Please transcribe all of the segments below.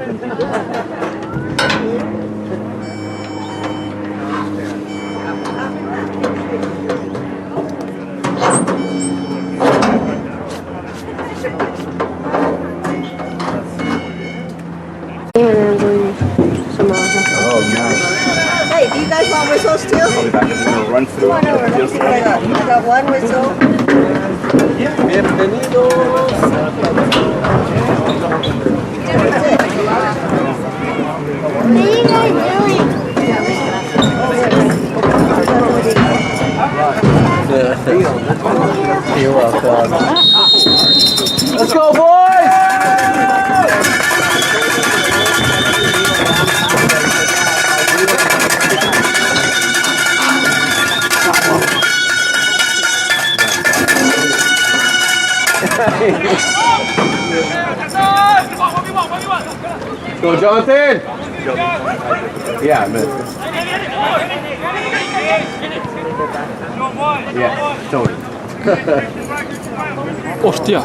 Hey, do you guys want whistles too? Run through. I got one whistle. Bienvenidos. What are you guys doing? You're welcome. Let's go, boys! Go, Jonathan! Yeah, I missed. Yeah, Tony. Hostia.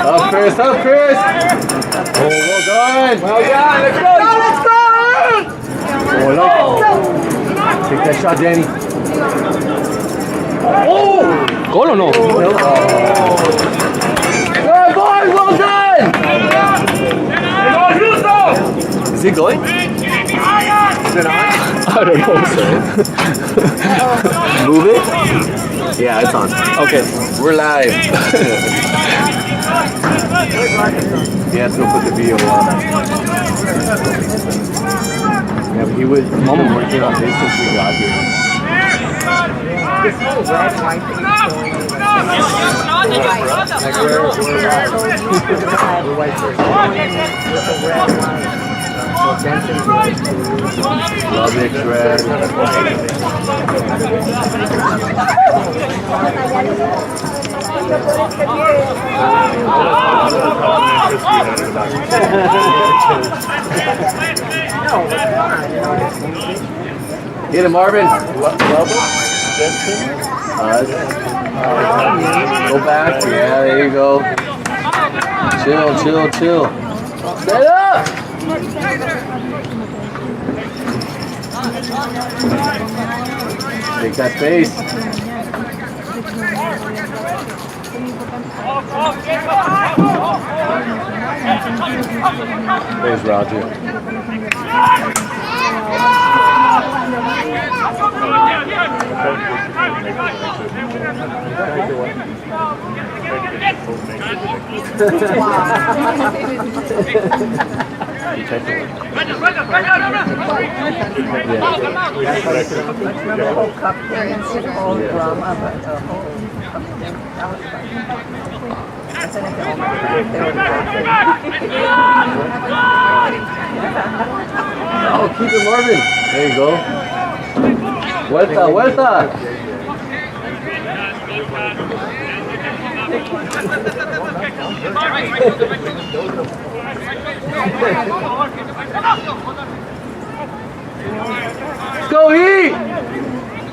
Up, Chris, up, Chris! Oh, well done! Well done, let's go! Let's go! Oh, look. Take that shot, Danny. Oh! ¿Gol o no? Good, boys, well done! Is he going? Is it on? I don't know, sir. Move it? Yeah, it's on. Okay. We're live. Yeah, so put the video on. Yeah, but he was working on this since we got here. This whole red white thing is showing me Love it, red. Get him, Marvin. Go back. Yeah, there you go. Chill, chill, chill. Stand up. Take that space. There's Roger. Oh, keep it, Marvin. There you go. Vuelta, vuelta. Let's go, Heat!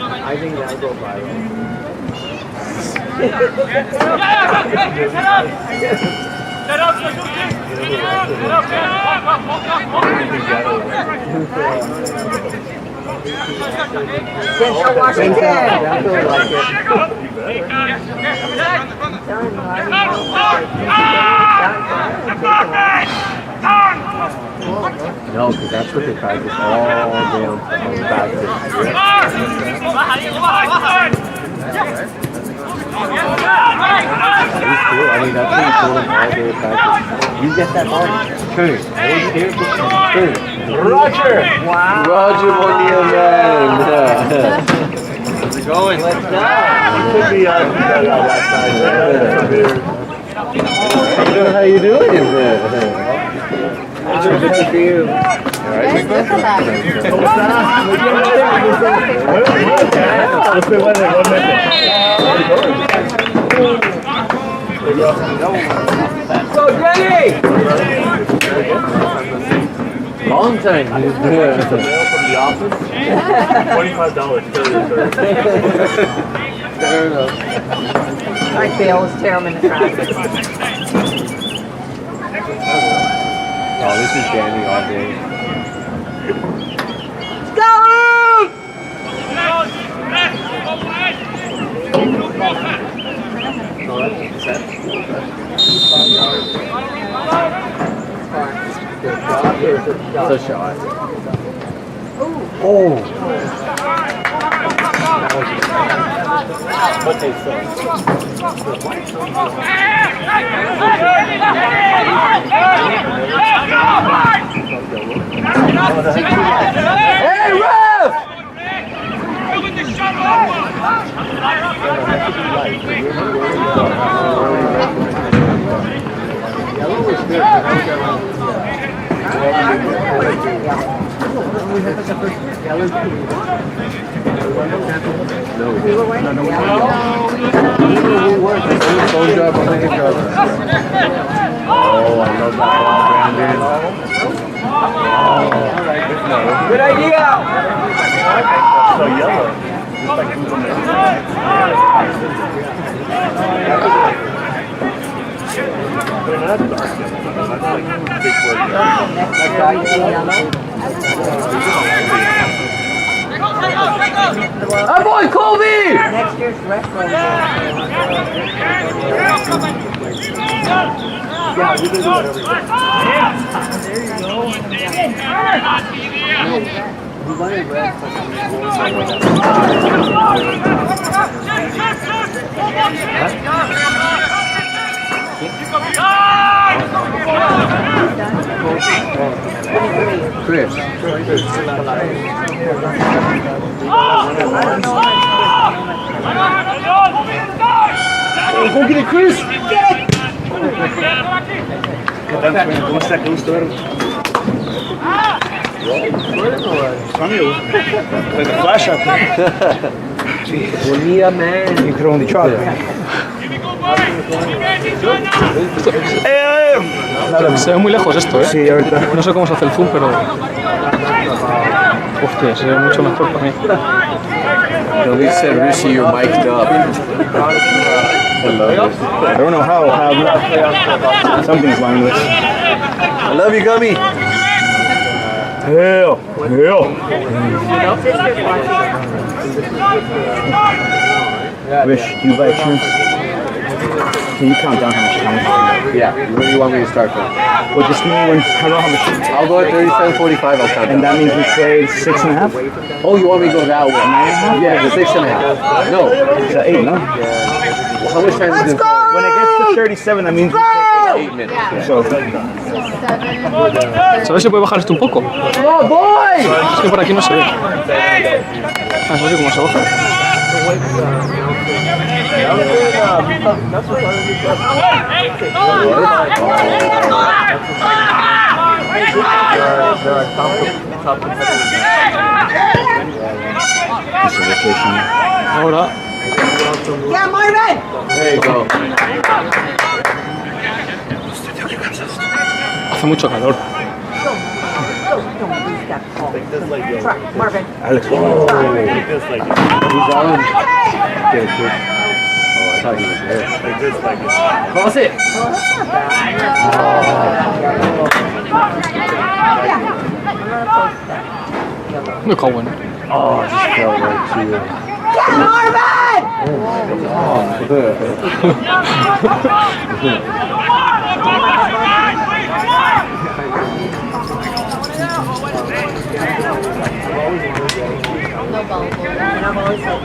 I think that'll go viral. Central Washington. No, because that's what they practice all down back there. I mean, that's what you told them all day practice. You get that ball, turn it. Turn it. Roger! Wow! Roger Bonilla, man! How's it going? Let's go! It could be on that side. How you doing? Good to see you. All right. So Jenny! Long time. Mail from the office. $25. Fair enough. I fail, let's tear them in the trash. Oh, this is Danny all day. Go! It's a shot. Oh! Okay, so. Hey, ref! Phone job on the job. Oh, I love that ball, Brandon. Good idea! So yellow. Just like Google Maps. That's like big word. Our boy Colby! Next year's retro. Yeah, you can do whatever. There you go. Chris. Go get it, Chris! Get it! ¿Cómo está que gusto verlo? Like a flash out there. Bonilla, man. You throwing the chalk. Se ve muy lejos esto, ¿eh? Sí, ahorita. No sé cómo se hace el zoom, pero... Hostia, se ve mucho mejor para mí. At least said Rishi, you're mic'd up. I love this. I don't know how. Something's wrong with this. I love you, Gummy. Hell. Wish, do you buy insurance? Can you count down how much time? Yeah, where do you want me to start from? Well, just me when I don't know how much. I'll go at 37.45, I'll count And down. that means we played 6.5? Oh, you want me to go that way? 9.5? Yeah, the 6.5. No. It's 8, no? Well, how much time is it? When it gets to 37, that means we play 8 minutes. So, ¿Sabes si puede bajar esto un poco? Oh, boy! Es que por aquí no se ve. Ah, no sé cómo se baja. Ahora. Yeah, Marvin! There you go. Hace mucho calor. Marvin. Alex. He's on. Get it, kid. Oh, I thought he was there. Like this, like this. Cross it! Look how one. Oh, it just fell right to you. Yeah, Marvin! And I'm always like,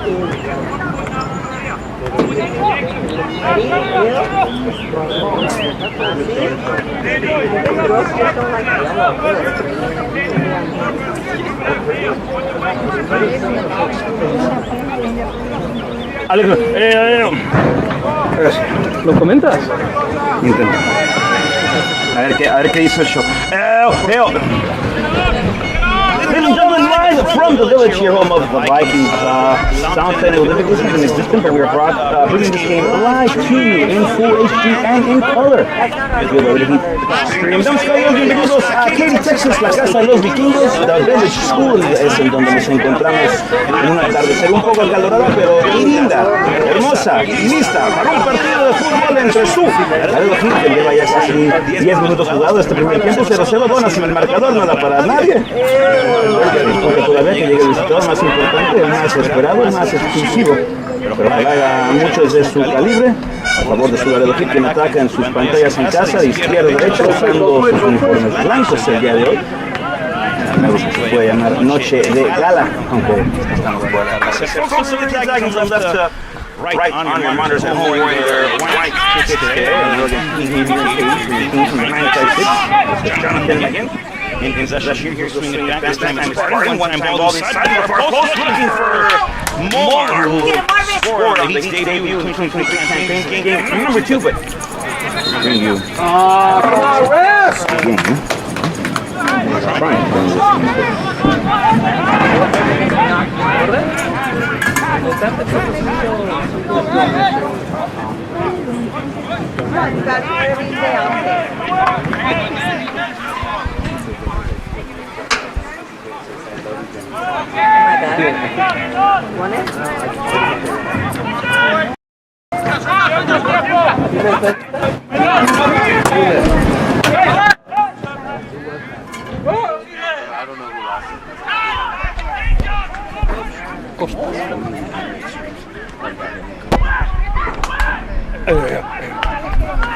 Alex, ¿Lo comentas? intenta. A ver qué hizo el show. Ladies and gentlemen, live from the village here, home of the Vikings. Sound Fan Olympics isn't existent, but we are bringing this game live to you in full HD and in color. Damas y caballeros, bienvenidos a Katy, Texas, la casa de los vikingos. The Village School es en donde nos encontramos en un atardecer un poco acalorado, pero linda, hermosa y lista para un partido entre su Laredo Heat, que lleva ya casi 10 minutos jugado este primer tiempo, 0-0, donas en el marcador, nada para nadie. Porque todavía que llegue el visitador más importante, el más esperado, el más exclusivo. Pero ojalá haga muchos de su calibre a favor de su Laredo Heat, quien ataca en sus pantallas en casa, de izquierda a derecha, usando sus uniformes blancos el día de hoy. Algo que se puede llamar noche de gala, aunque estamos fuera. Right on your monitors at home wearing their white tickets today. Jonathan again. In possession here, swinging back. This time it's Spartan. One time ball inside the far post, looking for Molar, who scored on the Heat's debut in 2023 game number 2, but bring you. Rest!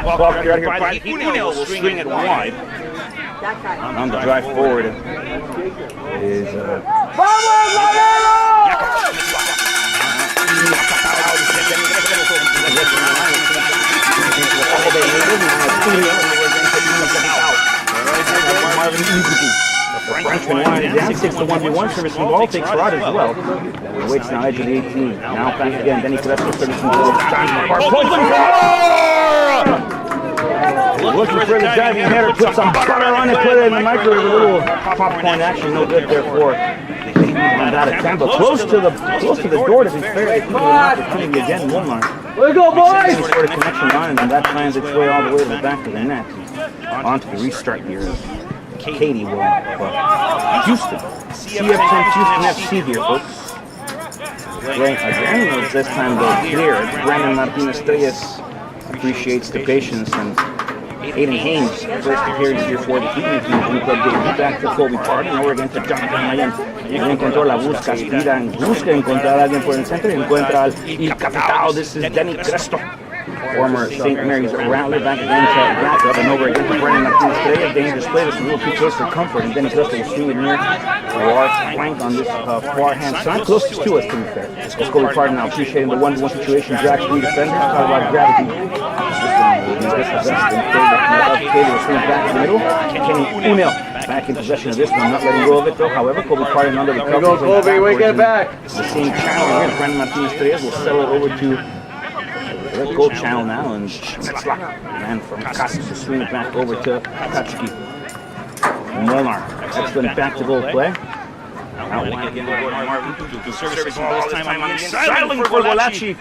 Well, here by the Heat will swing it wide. On the drive forward is Frenchman winds down, 6-1v1, servicing ball, takes Rod as well. Waits now edge of the 18. Now back again, Denny Crespo servicing ball. Looking for the diving header, put some butter on it, put it in the microwave, a little popcorn action, no good there for that attempt, but close to the door to be fair. An opportunity again, one line. Let's go, boys! Some sort of connection line, and that finds its way all the way to the back of the net. Onto the restart here. Katy will, Houston, CF10 Houston FC here, folks. Playing again, this time though clear. Brandon Martinez Reyes appreciates the patience, and Aiden Haynes, first appearance here for the Heat, and club getting back to Kobe Party, and over again to Jonathan Mayan. No encontró la busca, aspira, busca encontrar a alguien por el centro y encuentra al capitao. This is Denny Crespo, former St. Mary's Rattler, back again to back up and over again to Brandon Martinez Reyes. Dangerous play, this is a little too close for comfort, and Denny Crespo will swing it near our flank on this far hand side, closest to us to be fair. Let's Kobe Party now, appreciating the 1-1 situation, drags three defenders, talk about gravity. Katy will swing back to the middle. Kenny Unel back in possession of this one, not letting go of it though. However, Kobe Party under the cover. Go, Kobe, we get back. The same channel again. Brandon Martinez Reyes will sell it over to the goal channel now, and Schnetzler ran from Casas to swing it back over to Katsuki. Molnar, excellent back to goal play. Out wide again, Marvin to service ball this time on the inside, battling for Golachi.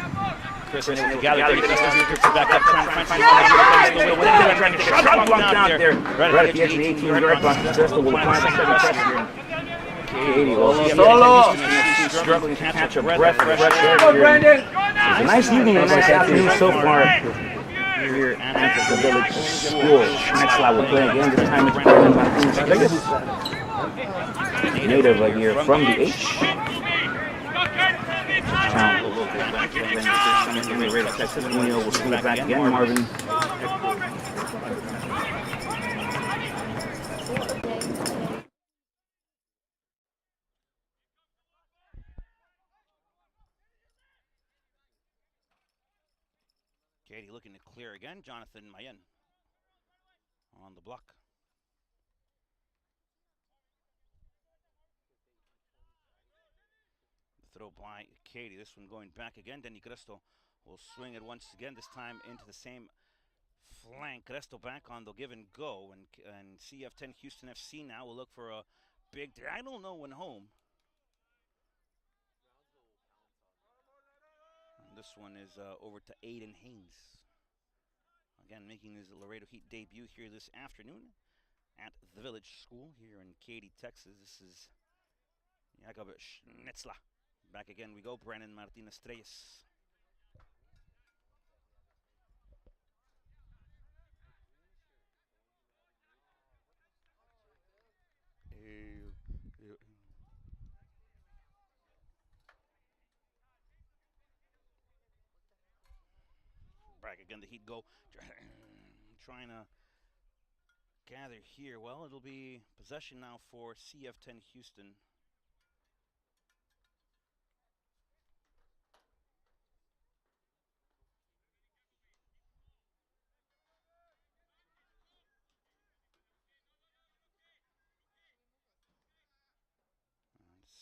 Chris in the gallery, back up, trying to shut down there. Right at the edge of the 18-yard box. Crystal will apply the second pressure. Katy will struggling to catch a breath of fresh air here. It's a nice evening and a nice afternoon so far here at the village school. Schnetzler will play again. This time it's Brandon Martinez Reyes, native here from the H. Texas will swing it back again. Marvin. Katy looking to clear again. Jonathan Mayen on the block. The throw by Katy. This one going back again. Denny Crespo will swing it once again, this time into the same flank. Crespo back on the give and go. And CF10 Houston FC now will look for a big, I don't know when home. This one is over to Aiden Haynes. Again, making his Laredo Heat debut here this afternoon at the Village School here in Katy, Texas. This is Jakob Schnetzler. Back again we go, Brandon Martinez Reyes. back again. The Heat go trying to gather here. Well, it'll be possession now for CF10 Houston.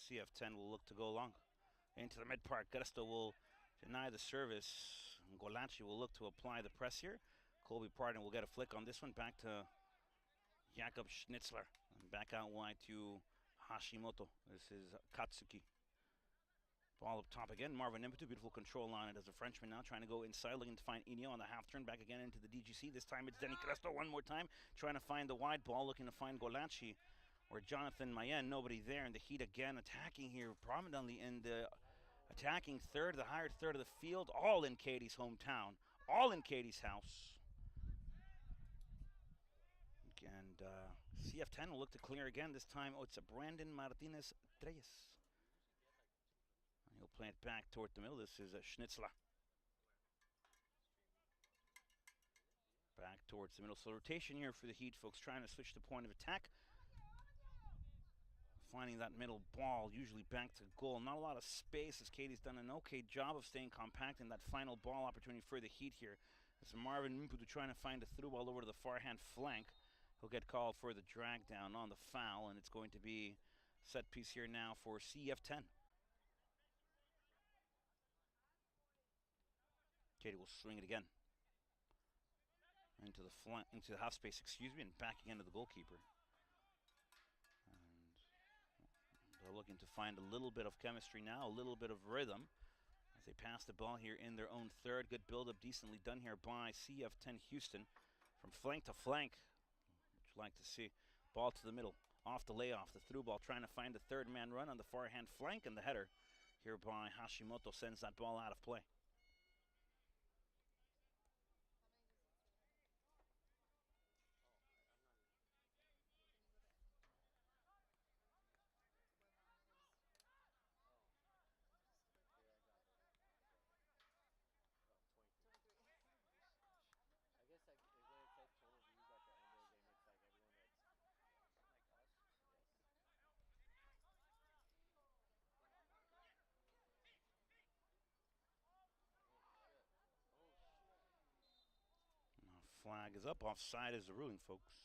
CF10 will look to go long into the mid part. Gresto will deny the service. Golachi will look to apply the press here. Colby Parton will get a flick on this one. Back to Jakob Schnitzler. And back out wide to Hashimoto. This is Katsuki. Ball up top again. Marvin Impetu, beautiful control on it as a Frenchman now, trying to go inside, looking to find Inyo on the half turn. Back again into the DGC. This time it's Denny Cresto one more time, trying to find the wide ball, looking to find Golachi or Jonathan Mayen. Nobody there, and the Heat again attacking here prominently in the attacking third, the higher third of the field, all in Katy's hometown, all in Katy's house. And CF10 will look to clear again. This time, it's a Brandon Martinez Reyes. And he'll play it back toward the middle. This is a Schnitzler. Back towards the middle. So rotation here for the Heat, folks, trying to switch the point of attack. Finding that middle ball, usually back to goal. Not a lot of space, as Katy's done an okay job of staying compact in that final ball opportunity for the Heat here. As Marvin Mputu trying to find a through ball over to the far hand flank. He'll get called for the drag down on the foul, and it's going to be set piece here now for CF10. Katy will swing it again into the flank, into the half space, and back again to the goalkeeper. And they're looking to find a little bit of chemistry now, a little bit of rhythm as they pass the ball here in their own third. Good build-up, decently done here by CF10 Houston from flank to flank. What you like to see. Ball to the middle, off the layoff, the through ball, trying to find the third man run on the far hand flank, and the header here by Hashimoto sends that ball out of play. Flag is up. Offside is the ruling, folks.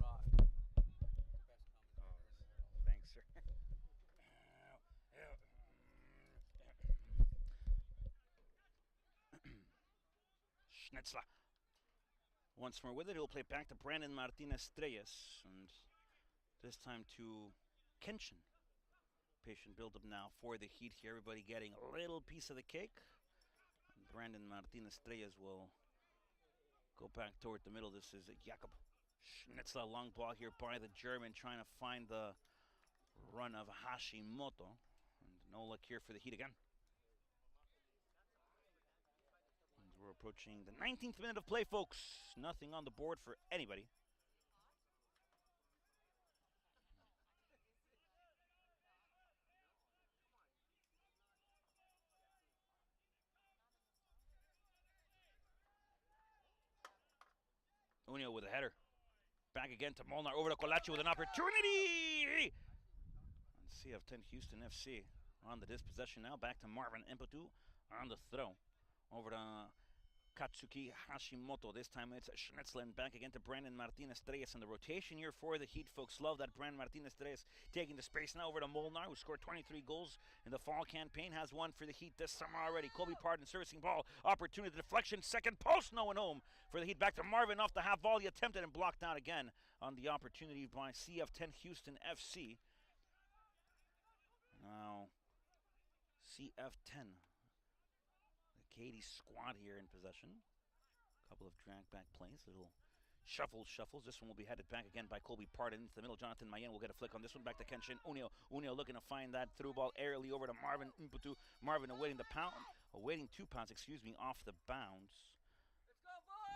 Rod. Best commentator. Thanks, sir. Schnitzler. Once more with it, he'll play back to Brandon Martinez Reyes, and this time to Kenshin. Patient build-up now for the Heat here. Everybody getting a little piece of the cake. And Brandon Martinez Reyes will go back toward the middle. This is Jakob Schnitzler. Long ball here by the German, trying to find the run of Hashimoto. And no luck here for the Heat again. And we're approaching the 19th minute of play, folks. Nothing on the board for anybody. Unio with a header. Back again to Molnar, over to Colachi with an opportunity! And CF10 Houston FC on the dispossession now. Back to Marvin Impetu on the throw. Over to Katsuki Hashimoto. This time it's Schnitzler, and back again to Brandon Martinez Reyes. And the rotation here for the Heat, folks. Love that Brandon Martinez Reyes taking the space now over to Molnar, who scored 23 goals in the fall campaign. Has one for the Heat this summer already. Colby Parton servicing ball. Opportunity, deflection, second post, no one home for the Heat. Back to Marvin off the half volley, attempted and blocked out again on the opportunity by CF10 Houston FC. Now, CF10. The Katy squad here in possession. A couple of drag back plays, little shuffles. This one will be headed back again by Colby Parton into the middle. Jonathan Mayen will get a flick on this one. Back to Kenshin Unio. Unio looking to find that through ball airily over to Marvin Impetu. Marvin awaiting 2 pounds, off the bounce.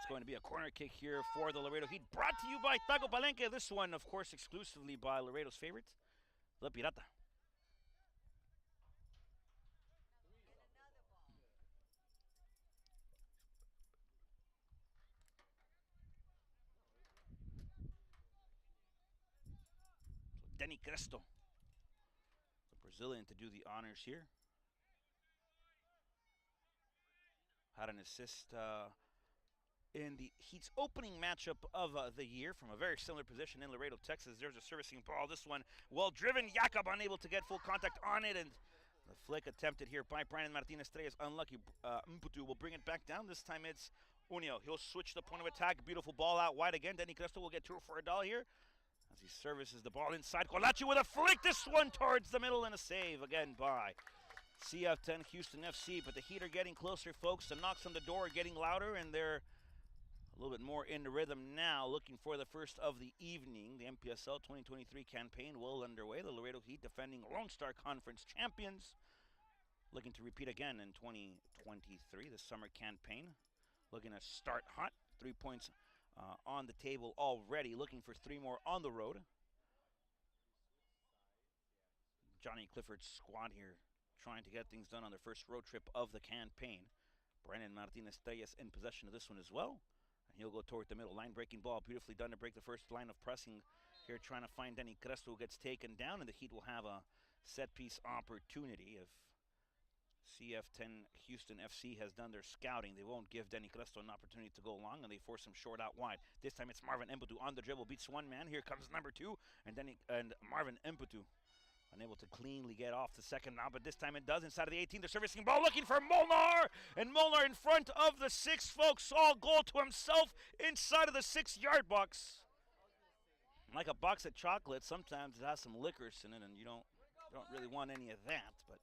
going to be a corner kick here for the Laredo Heat. Brought to you by Taco Palenque. This one, of course, exclusively by Laredo's favorite, the Pirata. So Denny Cresto, the Brazilian, to do the honors here. Had an assist in the Heat's opening matchup of the year from a very similar position in Laredo, Texas. There's a servicing ball. This one well driven. Jakob unable to get full contact on it, and the flick attempted here by Brandon Martinez-Treyes. Unlucky. Mputu will bring it back down. This time it's Unio. He'll switch the point of attack. Beautiful ball out wide again. Denny Cresto will get $2 for $1 here as he services the ball inside. Colachi with a flick. This one towards the middle and a save again by CF10 Houston FC. But the Heat are getting closer, folks. The knocks on the door are getting louder, and they're a little bit more into rhythm now, looking for the first of the evening. The MPSL 2023 campaign well underway. The Laredo Heat, defending Lone Star Conference champions, looking to repeat again in 2023. The summer campaign looking to start hot. 3 points on the table already, looking for 3 more on the road. Johnny Clifford's squad here trying to get things done on their first road trip of the campaign. Brandon Martinez-Treyes in possession of this one as well. And he'll go toward the middle. Line-breaking ball. Beautifully done to break the first line of pressing here, trying to find Denny Cresto, who gets taken down, and the Heat will have a set-piece opportunity. If CF10 Houston FC has done their scouting, they won't give Denny Cresto an opportunity to go long, and they force him short out wide. This time it's Marvin Mputu on the dribble, beats one man. Here comes number 2, and Marvin Mputu unable to cleanly get off the second now, but this time it does. Inside of the 18, the servicing ball looking for Molnar, and Molnar in front of the 6, folks. All goal to himself inside of the 6-yard box. Like a box of chocolates, sometimes it has some licorice in it, and you don't really want any of that, but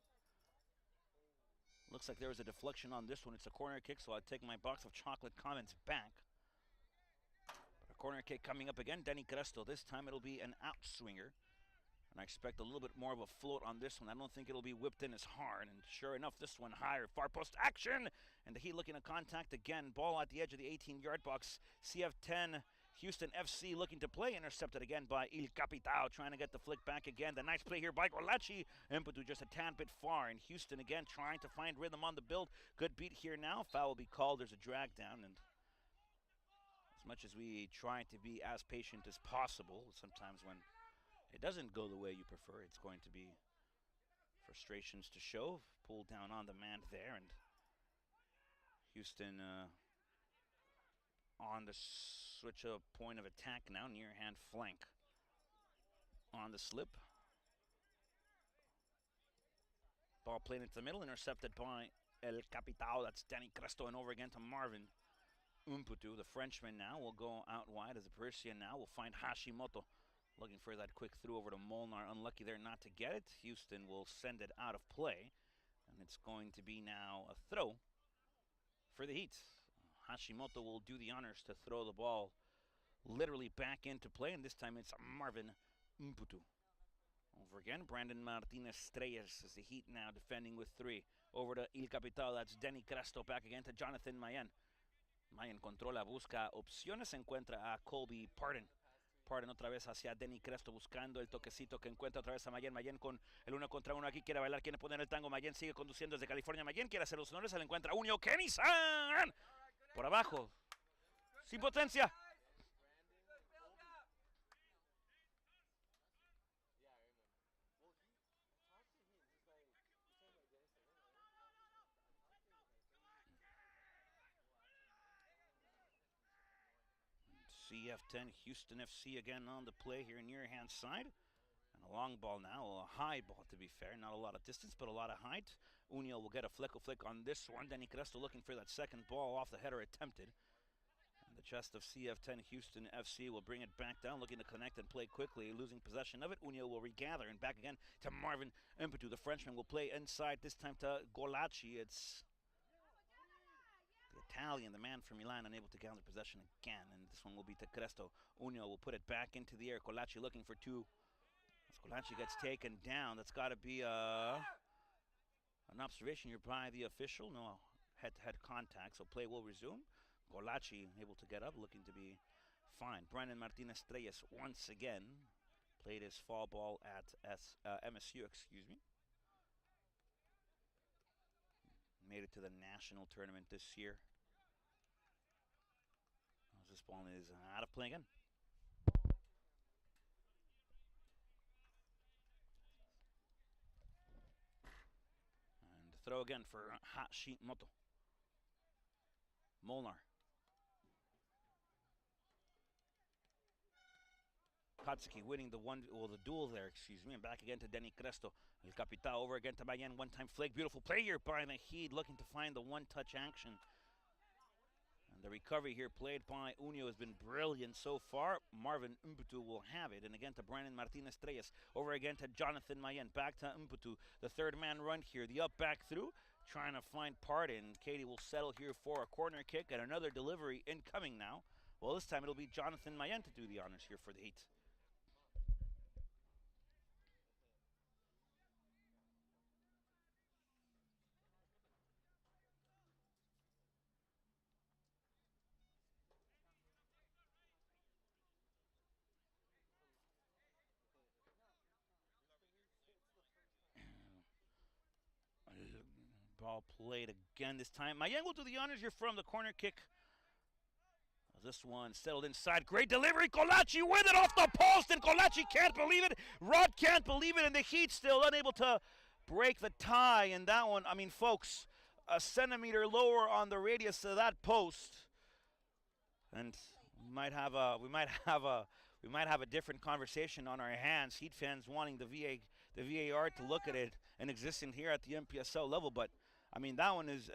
looks like there was a deflection on this one. It's a corner kick, so I'll take my box of chocolate comments back. But a corner kick coming up again. Denny Cresto. This time it'll be an outswinger. And I expect a little bit more of a float on this one. I don't think it'll be whipped in as hard. And sure enough, this one higher. Far post action. And the Heat looking to contact again. Ball at the edge of the 18-yard box. CF10 Houston FC looking to play. Intercepted again by Il Capitao. Trying to get the flick back again. The nice play here by Colachi. Mputu just a tad bit far. And Houston again trying to find rhythm on the build. Good beat here now. Foul will be called. There's a drag down. And as much as we try to be as patient as possible, sometimes when it doesn't go the way you prefer, it's going to be frustrations to show. Pulled down on the man there, and Houston on the switch of point of attack now, near hand flank on the slip. Ball played into the middle, intercepted by El Capitao. That's Denny Cresto, and over again to Marvin Mputu. The Frenchman now will go out wide as the Parisian now will find Hashimoto. Looking for that quick through over to Molnar. Unlucky there not to get it. Houston will send it out of play. And it's going to be now a throw for the Heat. Hashimoto will do the honors to throw the ball literally back into play. And this time it's Marvin Mputu. Over again, Brandon Martinez-Treyes is the Heat now defending with 3. Over to Il Capital. That's Denny Cresto back again to Jonathan Mayen. Mayen controla, busca opciones. Encuentra a Colby Pardon. Pardon otra vez hacia Denny Cresto buscando el toquecito que encuentra otra vez a Mayen. Mayen con el 1 contra 1 aquí. Quiere bailar, quiere poner el tango. Mayen sigue conduciendo desde California. Mayen quiere hacer los honores. Se le encuentra Unio Kenny-san. Por abajo. Sin potencia. CF10 Houston FC again on the play here near hand side. And a long ball now, a high ball to be fair. Not a lot of distance, but a lot of height. Unio will get a flick on this one. Denny Cresto looking for that second ball off the header attempted. And the chest of CF10 Houston FC will bring it back down, looking to connect and play quickly, losing possession of it. Unio will regather and back again to Marvin Mputu. The Frenchman will play inside, this time to Colachi. It's the Italian, the man from Milan, unable to gather possession again. And this one will be to Cresto. Unio will put it back into the air. Colachi looking for 2. As Colachi gets taken down, that's got to be an observation here by the official. No head-to-head contact, so play will resume. Golachi able to get up, looking to be fine. Brandon Martinez Reyes once again played his fall ball at MSU, excuse me. Made it to the national tournament this year. This ball is out of play again. And throw again for Hashimoto. Molnar. Katsuki winning the duel there, excuse me, and back again to Denny Cresto. El Capitan over again to Mayen, one-time flick. Beautiful play here by the Heat, looking to find the one-touch action. And the recovery here played by Unio has been brilliant so far. Marvin Umputu will have it. And again to Brandon Martinez Reyes. Over again to Jonathan Mayen. Back to Umputu. The third man run here. The up back through. Trying to find Pardon. Katy will settle here for a corner kick. And another delivery incoming now. Well, this time it'll be Jonathan Mayen to do the honors here for the Heat. Ball played again this time. Mayen will do the honors here from the corner kick. This one settled inside. Great delivery. Colachi with it off the post, and Colachi can't believe it. Rod can't believe it, and the Heat still unable to break the tie in that one. I mean, folks, a centimeter lower on the radius of that post, and we might have a different conversation on our hands. Heat fans wanting the VAR to look at it and existing here at the MPSL level, but I mean that one is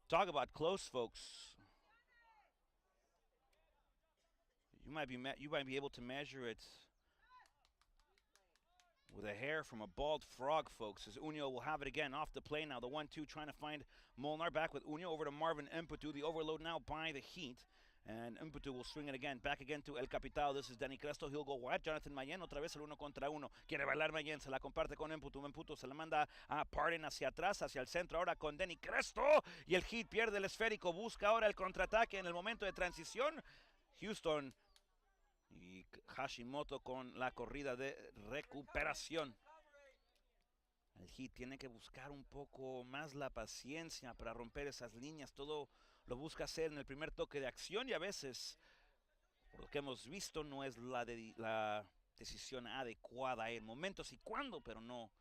talk about close, folks. You might be able to measure it with a hair from a bald frog, folks, as Unio will have it again off the play now. The 1-2 trying to find Molnar. Back with Unio over to Marvin Umputu. The overload now by the Heat. And Umputu will swing it again. Back again to El Capitao. This is Danny Cresto. He'll go wide. Jonathan Mayen otra vez el 1 contra 1. Quiere bailar Mayen. Se la comparte con Umputu. Umputu se la manda a Pardon hacia atrás, hacia el centro. Ahora con Danny Cresto. Y el Heat pierde el esférico. Busca ahora el contraataque en el momento de transición. Houston y Hashimoto con la corrida de recuperación. El Heat tiene que buscar un poco más la paciencia para romper esas líneas. Todo lo busca hacer en el primer toque de acción y a veces, por lo que hemos visto, no es la decisión adecuada en momentos y cuándo, pero no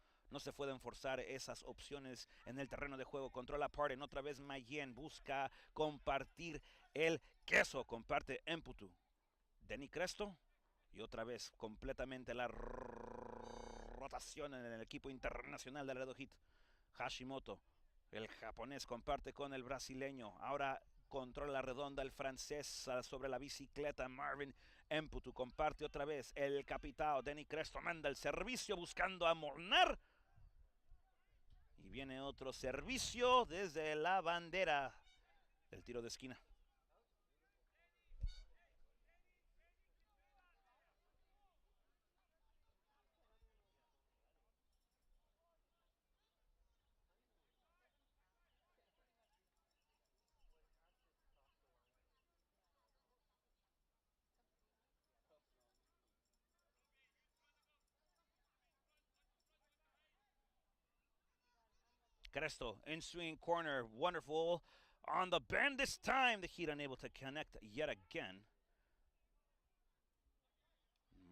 se pueden forzar esas opciones en el terreno de juego. Controla Pardon, otra vez Mayen busca compartir el queso, comparte Umputu. Denny Cresto y otra vez completamente la rotación en el equipo internacional de Laredo Heat. Hashimoto, el japonés, comparte con el brasileño. Ahora controla la redonda el francés sobre la bicicleta. Marvin Umputu comparte otra vez. El capitán Denny Cresto manda el servicio buscando a Molnar. Y viene otro servicio desde la bandera del tiro de esquina. Cresto in swinging corner, wonderful on the bend this time. The Heat unable to connect yet again.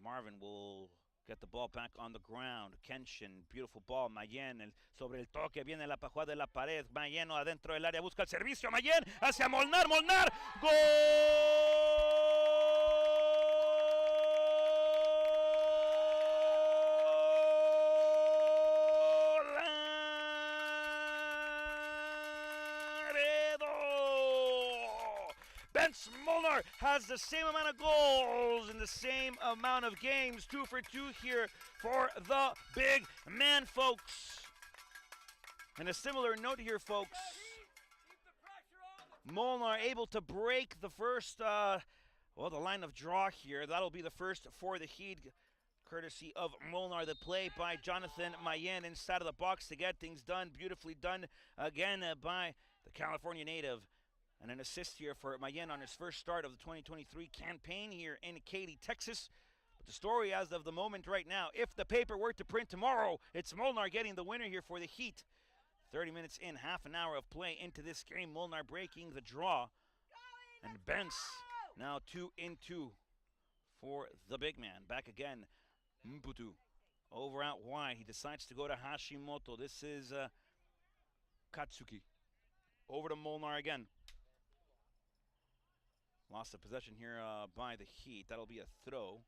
Marvin will get the ball back on the ground. Kenshin, beautiful ball. Mayen sobre el toque, viene la pajada de la pared. Mayen adentro del área, busca el servicio. Mayen hacia Molnar, Molnar, ¡gol! Molnar has the same amount of goals in the same amount of games. 2 for 2 here for the big man, folks. And a similar note here, folks. Molnar able to break the first, the line of draw here. That'll be the first for the Heat, courtesy of Molnar. The play by Jonathan Mayen inside of the box to get things done. Beautifully done again by the California native. And an assist here for Mayen on his first start of the 2023 campaign here in Katy, Texas. But the story as of the moment right now, if the paper were to print tomorrow, it's Molnar getting the winner here for the Heat. 30 minutes in, half an hour of play into this game. Molnar breaking the draw. And Bence now 2-2 for the big man. Back again, Mputu over out wide. He decides to go to Hashimoto. This is Katsuki. Over to Molnar again. Loss of possession here by the Heat. That'll be a throw.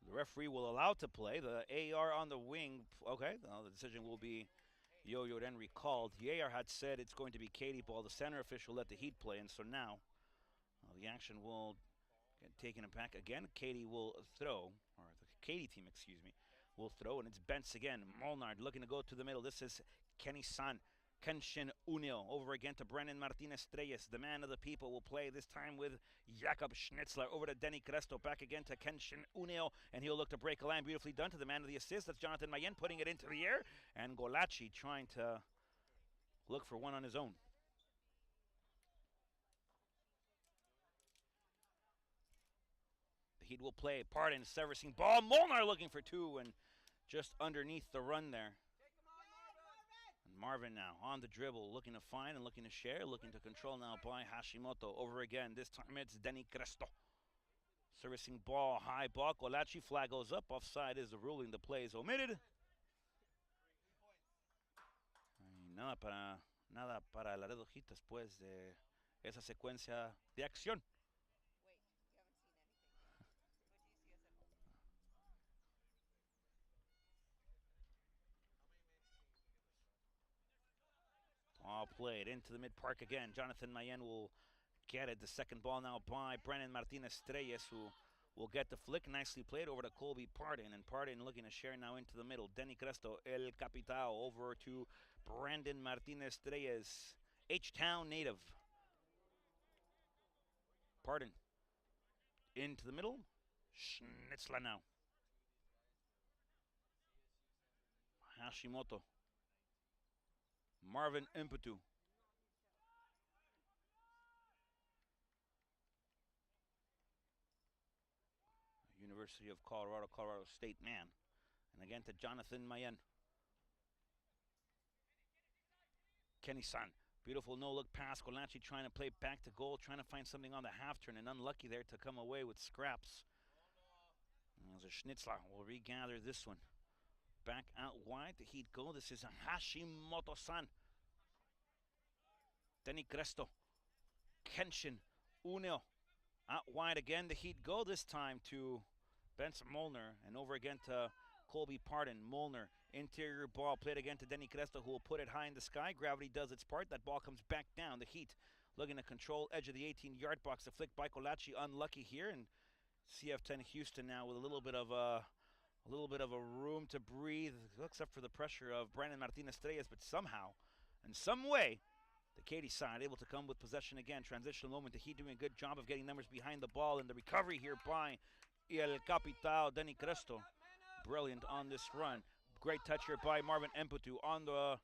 The referee will allow to play. The AR on the wing. Okay, the decision will be Yo-Yo then recalled. The AR had said it's going to be Katy ball. The center official let the Heat play, and so now the action will get taken back again. Katy will throw, or the Katy team, excuse me, will throw, and it's Bence again. Molnar looking to go to the middle. This is Kenny-san. Kenshin Unio over again to Brennan Martinez-Treyes. The man of the people will play this time with Jakob Schnitzler. Over to Denny Cresto. Back again to Kenshin Unio. And he'll look to break a line. Beautifully done to the man of the assist. That's Jonathan Mayen putting it into the air. And Golachi trying to look for one on his own. The Heat will play. Pardon, servicing ball. Molnar looking for two and just underneath the run there. And Marvin now on the dribble, looking to find and looking to share, looking to control now by Hashimoto. Over again, this time it's Denny Cresto. Servicing ball, high ball. Golachi flag goes up. Offside is the ruling. The play is omitted. Nada para Laredo Heat después de esa secuencia de acción. All played into the mid-park again. Jonathan Mayen will get it. The second ball now by Brennan Martinez-Treyes, who will get the flick. Nicely played over to Colby Pardon. And Pardon looking to share now into the middle. Denny Cresto, El Capitao, over to Brandon Martinez-Treyes, H-Town native. Pardon into the middle. Schnitzler now. Hashimoto. Marvin Impetu. University of Colorado, Colorado State man. And again to Jonathan Mayen. Kenny-san. Beautiful no-look pass. Golachi trying to play back to goal, trying to find something on the half-turn, and unlucky there to come away with scraps. As a Schnitzler will regather this one. Back out wide, the Heat go. This is a Hashimoto-san. Denny Cresto. Kenshin Unio. Out wide again, the Heat go. This time to Benson Molnar. And over again to Colby Pardon. Molnar, interior ball. Played again to Denny Cresto, who will put it high in the sky. Gravity does its part. That ball comes back down. The Heat looking to control edge of the 18-yard box. The flick by Golachi unlucky here. And CF10 Houston now with a little bit of a room to breathe, except for the pressure of Brandon Martinez-Treyes, but somehow, in some way, the Katy side able to come with possession again. Transitional moment. The Heat doing a good job of getting numbers behind the ball, and the recovery here by El Capitao, Denny Cresto. Brilliant on this run. Great touch here by Marvin Impetu on the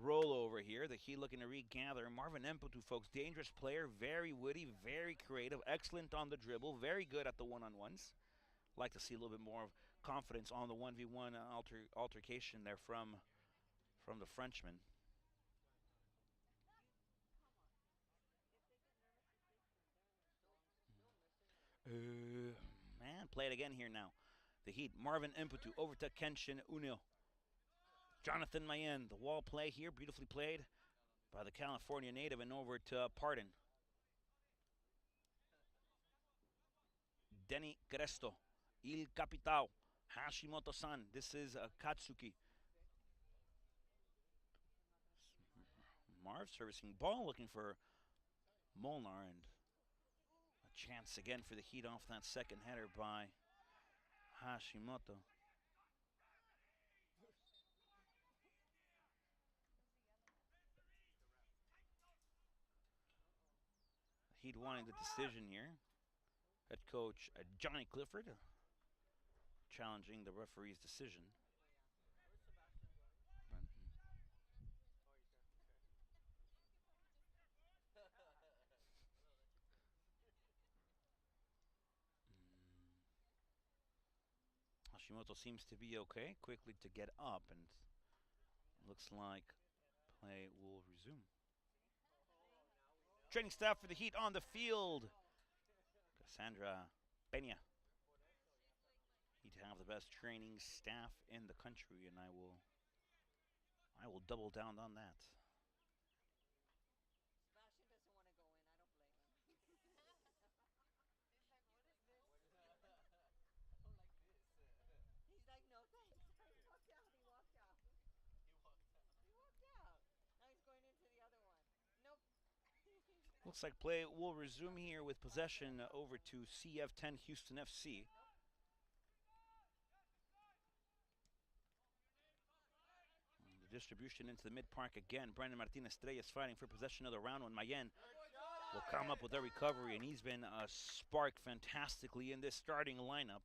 rollover here. The Heat looking to regather. Marvin Impetu, folks, dangerous player, very witty, very creative, excellent on the dribble, very good at the one-on-ones. Like to see a little bit more of confidence on the 1v1 altercation there from the Frenchman. Man, play it again here now. The Heat, Marvin Impetu over to Kenshin Unio. Jonathan Mayen, the wall play here, beautifully played by the California native, and over to Pardon. Denny Cresto. Il Capitao, Hashimoto-san. This is Katsuki. Marv servicing ball, looking for Molnar, and a chance again for the Heat off that second header by Hashimoto. Heat wanting the decision here. Head coach Johnny Clifford challenging the referee's decision. Hashimoto seems to be okay, quickly to get up, and looks like play will resume. Training staff for the Heat on the field. Cassandra Peña. Heat have the best training staff in the country, and I will double down on that. Sebastian doesn't want to go in. I don't blame him. He's like, what is this? I don't like this. He's like, no thanks. He walked out. He walked out. He walked out. Now he's going into the other one. Nope. Looks like play will resume here with possession over to CF10 Houston FC. The distribution into the mid-park again. Brandon Martinez-Estrella is fighting for possession of the round one. Mayen will come up with a recovery, and he's been sparked fantastically in this starting lineup.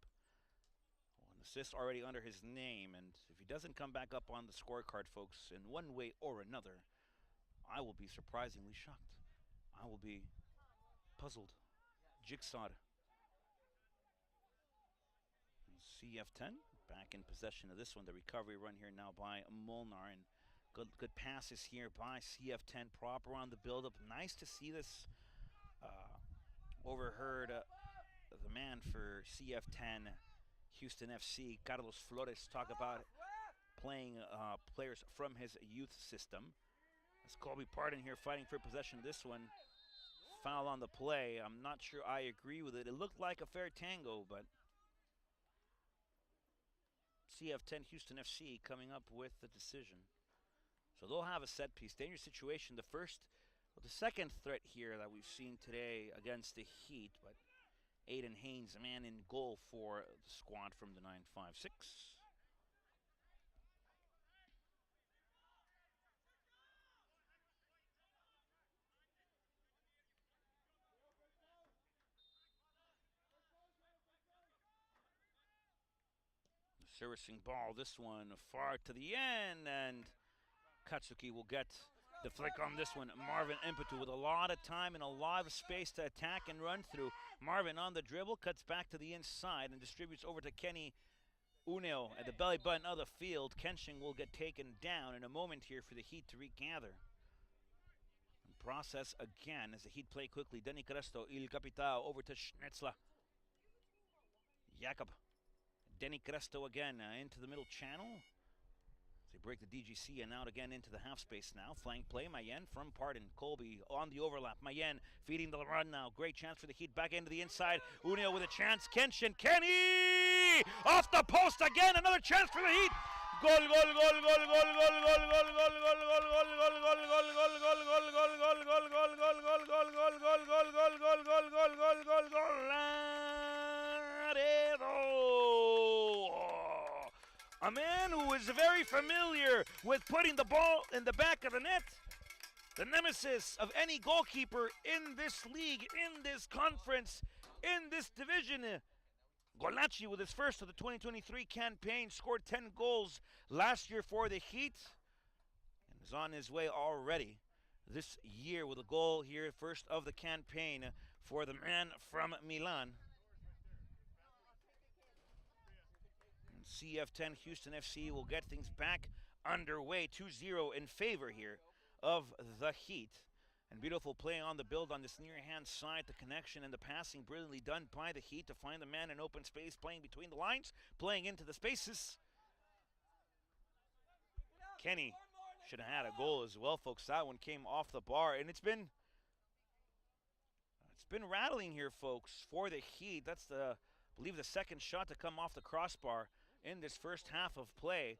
An assist already under his name, and if he doesn't come back up on the scorecard, folks, in one way or another, I will be surprisingly shocked. I will be puzzled, jigsawed. CF10 back in possession of this one. The recovery run here now by Molnar, and good passes here by CF10. Proper on the build-up. Nice to see this. Overheard the man for CF10 Houston FC, Carlos Flores, talk about playing players from his youth system. As Colby Pardon here fighting for possession of this one. Foul on the play. I'm not sure I agree with it. It looked like a fair tango, but CF10 Houston FC coming up with the decision. So they'll have a set piece. Dangerous situation. The second threat here that we've seen today against the Heat, but Aiden Haynes, a man in goal for the squad from the 956. The servicing ball, this one far to the end, and Katsuki will get the flick on this one. Marvin Impetu with a lot of time and a lot of space to attack and run through. Marvin on the dribble, cuts back to the inside and distributes over to Kenny Uneo at the belly button of the field. Kenshin will get taken down in a moment here for the Heat to regather. And process again as the Heat play quickly. Denny Cresto, Il Capitao over to Schnetzler. Jakob. Denny Cresto again into the middle channel. They break the DGC and out again into the half space now. Flank play, Mayen from Pardon. Colby on the overlap. Mayen feeding the run now. Great chance for the Heat back into the inside. Unio with a chance. Kenshin. Kenny! Off the post again. Another chance for the Heat. Goal, goal, goal, goal, goal, goal, goal, goal, goal, goal, goal, goal, goal, goal, Laredo! A man who is very familiar with putting the ball in the back of the net. The nemesis of any goalkeeper in this league, in this conference, in this division. Golacci with his first of the 2023 campaign, scored 10 goals last year for the Heat and is on his way already this year with a goal here, first of the campaign for the man from Milan. And CF10 Houston FC will get things back underway, 2-0 in favor here of the Heat. And beautiful play on the build on this near-hand side. The connection and the passing brilliantly done by the Heat to find the man in open space, playing between the lines, playing into the spaces. Kenny should have had a goal as well, folks. That one came off the bar, and it's been rattling here, folks, for the Heat. That's I believe the second shot to come off the crossbar in this first half of play.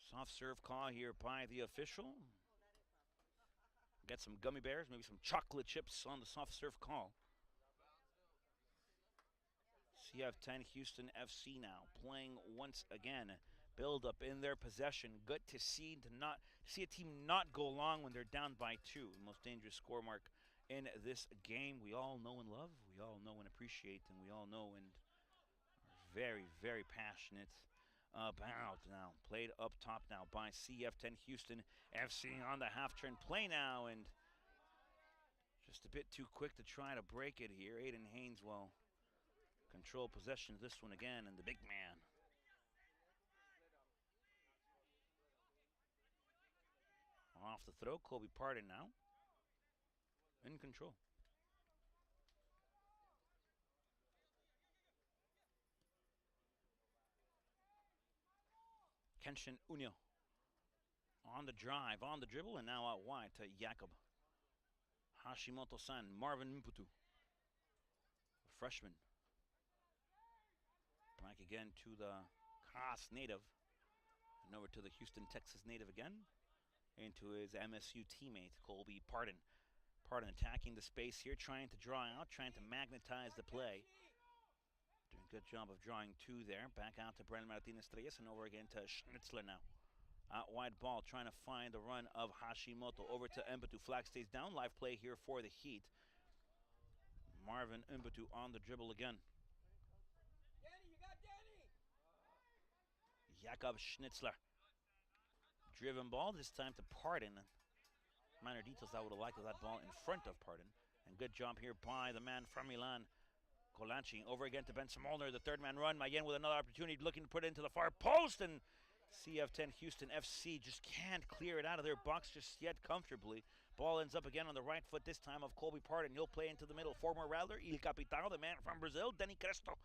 Soft serve call here by the official. Get some gummy bears, maybe some chocolate chips on the soft serve call. CF10 Houston FC now playing once again. Build up in their possession. Good to see a team not go long when they're down by 2. The most dangerous score mark in this game. We all know and love, we all know and appreciate, and we all know and are very, very passionate about. Now played up top now by CF10 Houston FC on the half-turn play now, and just a bit too quick to try to break it here. Aiden Haynes, well, control possession of this one again, and the big man. Off the throw, Colby Pardon now in control. Kenshin Unyo on the drive, on the dribble, and now out wide to Jakob. Hashimoto-san, Marvin Mputu, a freshman. Back again to the Haas native, and over to the Houston, Texas native again, into his MSU teammate, Colby Pardon. Pardon attacking the space here, trying to draw out, trying to magnetize the play. Doing a good job of drawing two there. Back out to Brennan Martinez-Treyes, and over again to Schnitzler now. Out wide ball, trying to find the run of Hashimoto. Over to Mputu. Flag stays down. Live play here for the Heat. Marvin Mputu on the dribble again. Danny, you got Danny! Jakob Schnitzler. Driven ball, this time to Pardon. Minor details I would have liked with that ball in front of Pardon. And good job here by the man from Milan, Colaci. Over again to Ben Smolner, the third man run. Mayen with another opportunity, looking to put it into the far post, and CF10 Houston FC just can't clear it out of their box just yet comfortably. Ball ends up again on the right foot, this time of Colby Pardon. He'll play into the middle. Former Rattler, Il Capitano, the man from Brazil, Denny Cresto.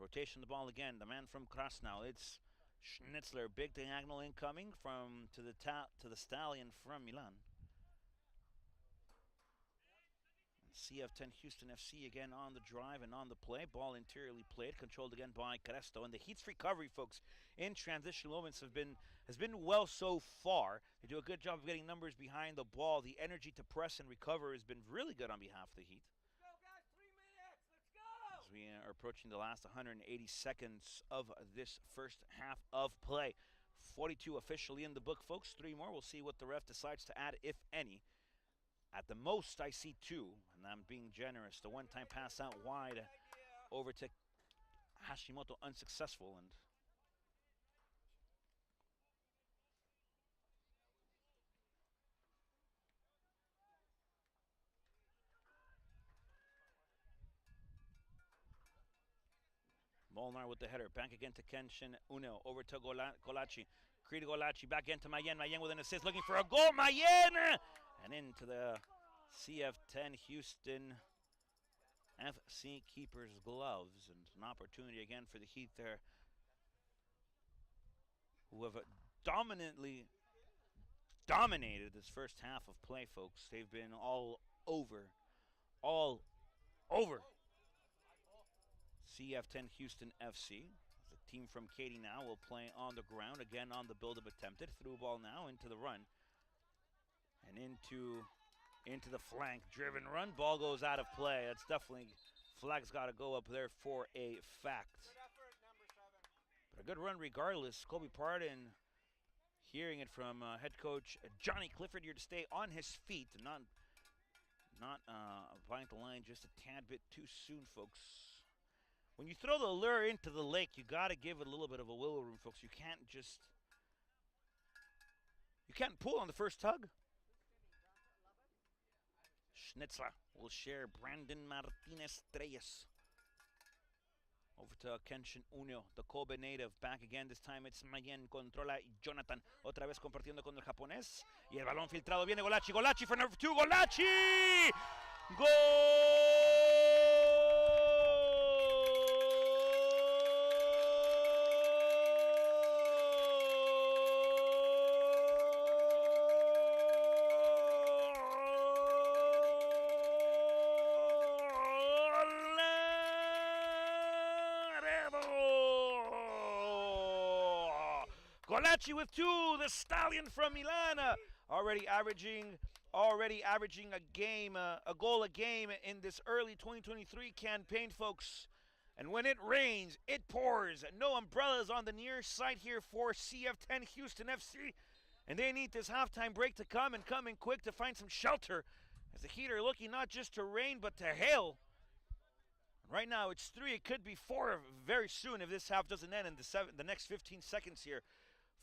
Rotation the ball again, the man from Krasnow. It's Schnitzler, big diagonal incoming from to the stallion from Milan. CF10 Houston FC again on the drive and on the play. Ball interiorly played, controlled again by Cresto. And the Heat's recovery, folks, in transition moments has been well so far. They do a good job of getting numbers behind the ball. The energy to press and recover has been really good on behalf of the Heat. Let's go, guys, 3 minutes, let's go! As we are approaching the last 180 seconds of this first half of play. 42 officially in the book, folks. 3 more. We'll see what the ref decides to add, if any. At the most, I see 2, and I'm being generous. The one-time pass out wide over to Hashimoto, unsuccessful. And Molnar with the header. Back again to Kenshin Uno. Over to Colaci. Creed Colaci back into Mayen. Mayen with an assist, looking for a goal. Mayen! And into the CF10 Houston FC keeper's gloves. And an opportunity again for the Heat there, who have dominated this first half of play, folks. They've been all over. CF10 Houston FC. The team from Katy now will play on the ground, again on the build-up attempted. Through ball now into the run. And into the flank. Driven run. Ball goes out of play. That's definitely, flag's got to go up there for a fact. Good effort, number 7. But a good run regardless. Colby Pardon, hearing it from head coach Johnny Clifford, here to stay on his feet. Not applying the line just a tad bit too soon, folks. When you throw the lure into the lake, you got to give it a little bit of a wiggle room, folks. You can't pull on the first tug. Schnitzler will share Brandon Martinez-Treyes. Over to Kenshin Uno, the Kobe native. Back again, this time it's Mayen, controla Jonathan. Otra vez compartiendo con el japonés. Y el balón filtrado, viene Golaci. Golaci for number 2, Golaci! Golaci with 2, the stallion from Milan, already averaging a goal a game in this early 2023 campaign, folks. And when it rains, it pours. No umbrellas on the near side here for CF10 Houston FC, and they need this halftime break to come in quick to find some shelter, as the Heat are looking not just to rain but to hail. Right now it's 3, it could be 4 very soon if this half doesn't end in the next 15 seconds here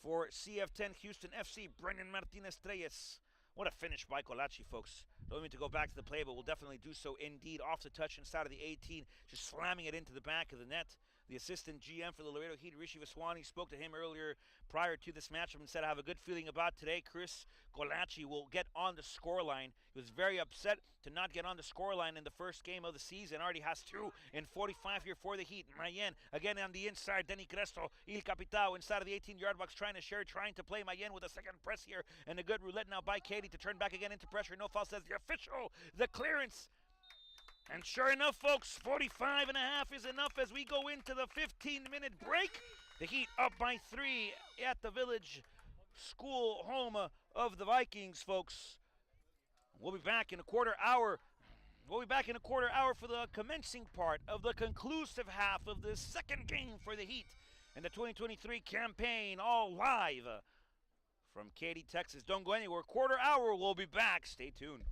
for CF10 Houston FC. Brennan Martinez-Treyes What a finish by Colaci, folks. Don't mean to go back to the play, but we'll definitely do so indeed. Off the touch inside of the 18, just slamming it into the back of the net. The assistant GM for the Laredo Heat, Rishi Vaswani, spoke to him earlier prior to this matchup and said, I have a good feeling about today. Chris Colaci will get on the scoreline. He was very upset to not get on the scoreline in the first game of the season. Already has 2 in 45 here for the Heat. Mayen again on the inside. Denny Cresto, Il Capitao inside of the 18-yard box, trying to share, trying to play Mayen with a second press here. And a good roulette now by Katy to turn back again into pressure. No foul, says the official. The clearance. And sure enough, folks, 45 and a half is enough as we go into the 15-minute break. The Heat up by 3 at the Village School, home of the Vikings, folks. We'll be back in a quarter hour. We'll be back in a quarter hour for the commencing part of the conclusive half of this second game for the Heat in the 2023 campaign, all live from Katy, Texas. Don't go anywhere. Quarter hour, we'll be back. Stay tuned.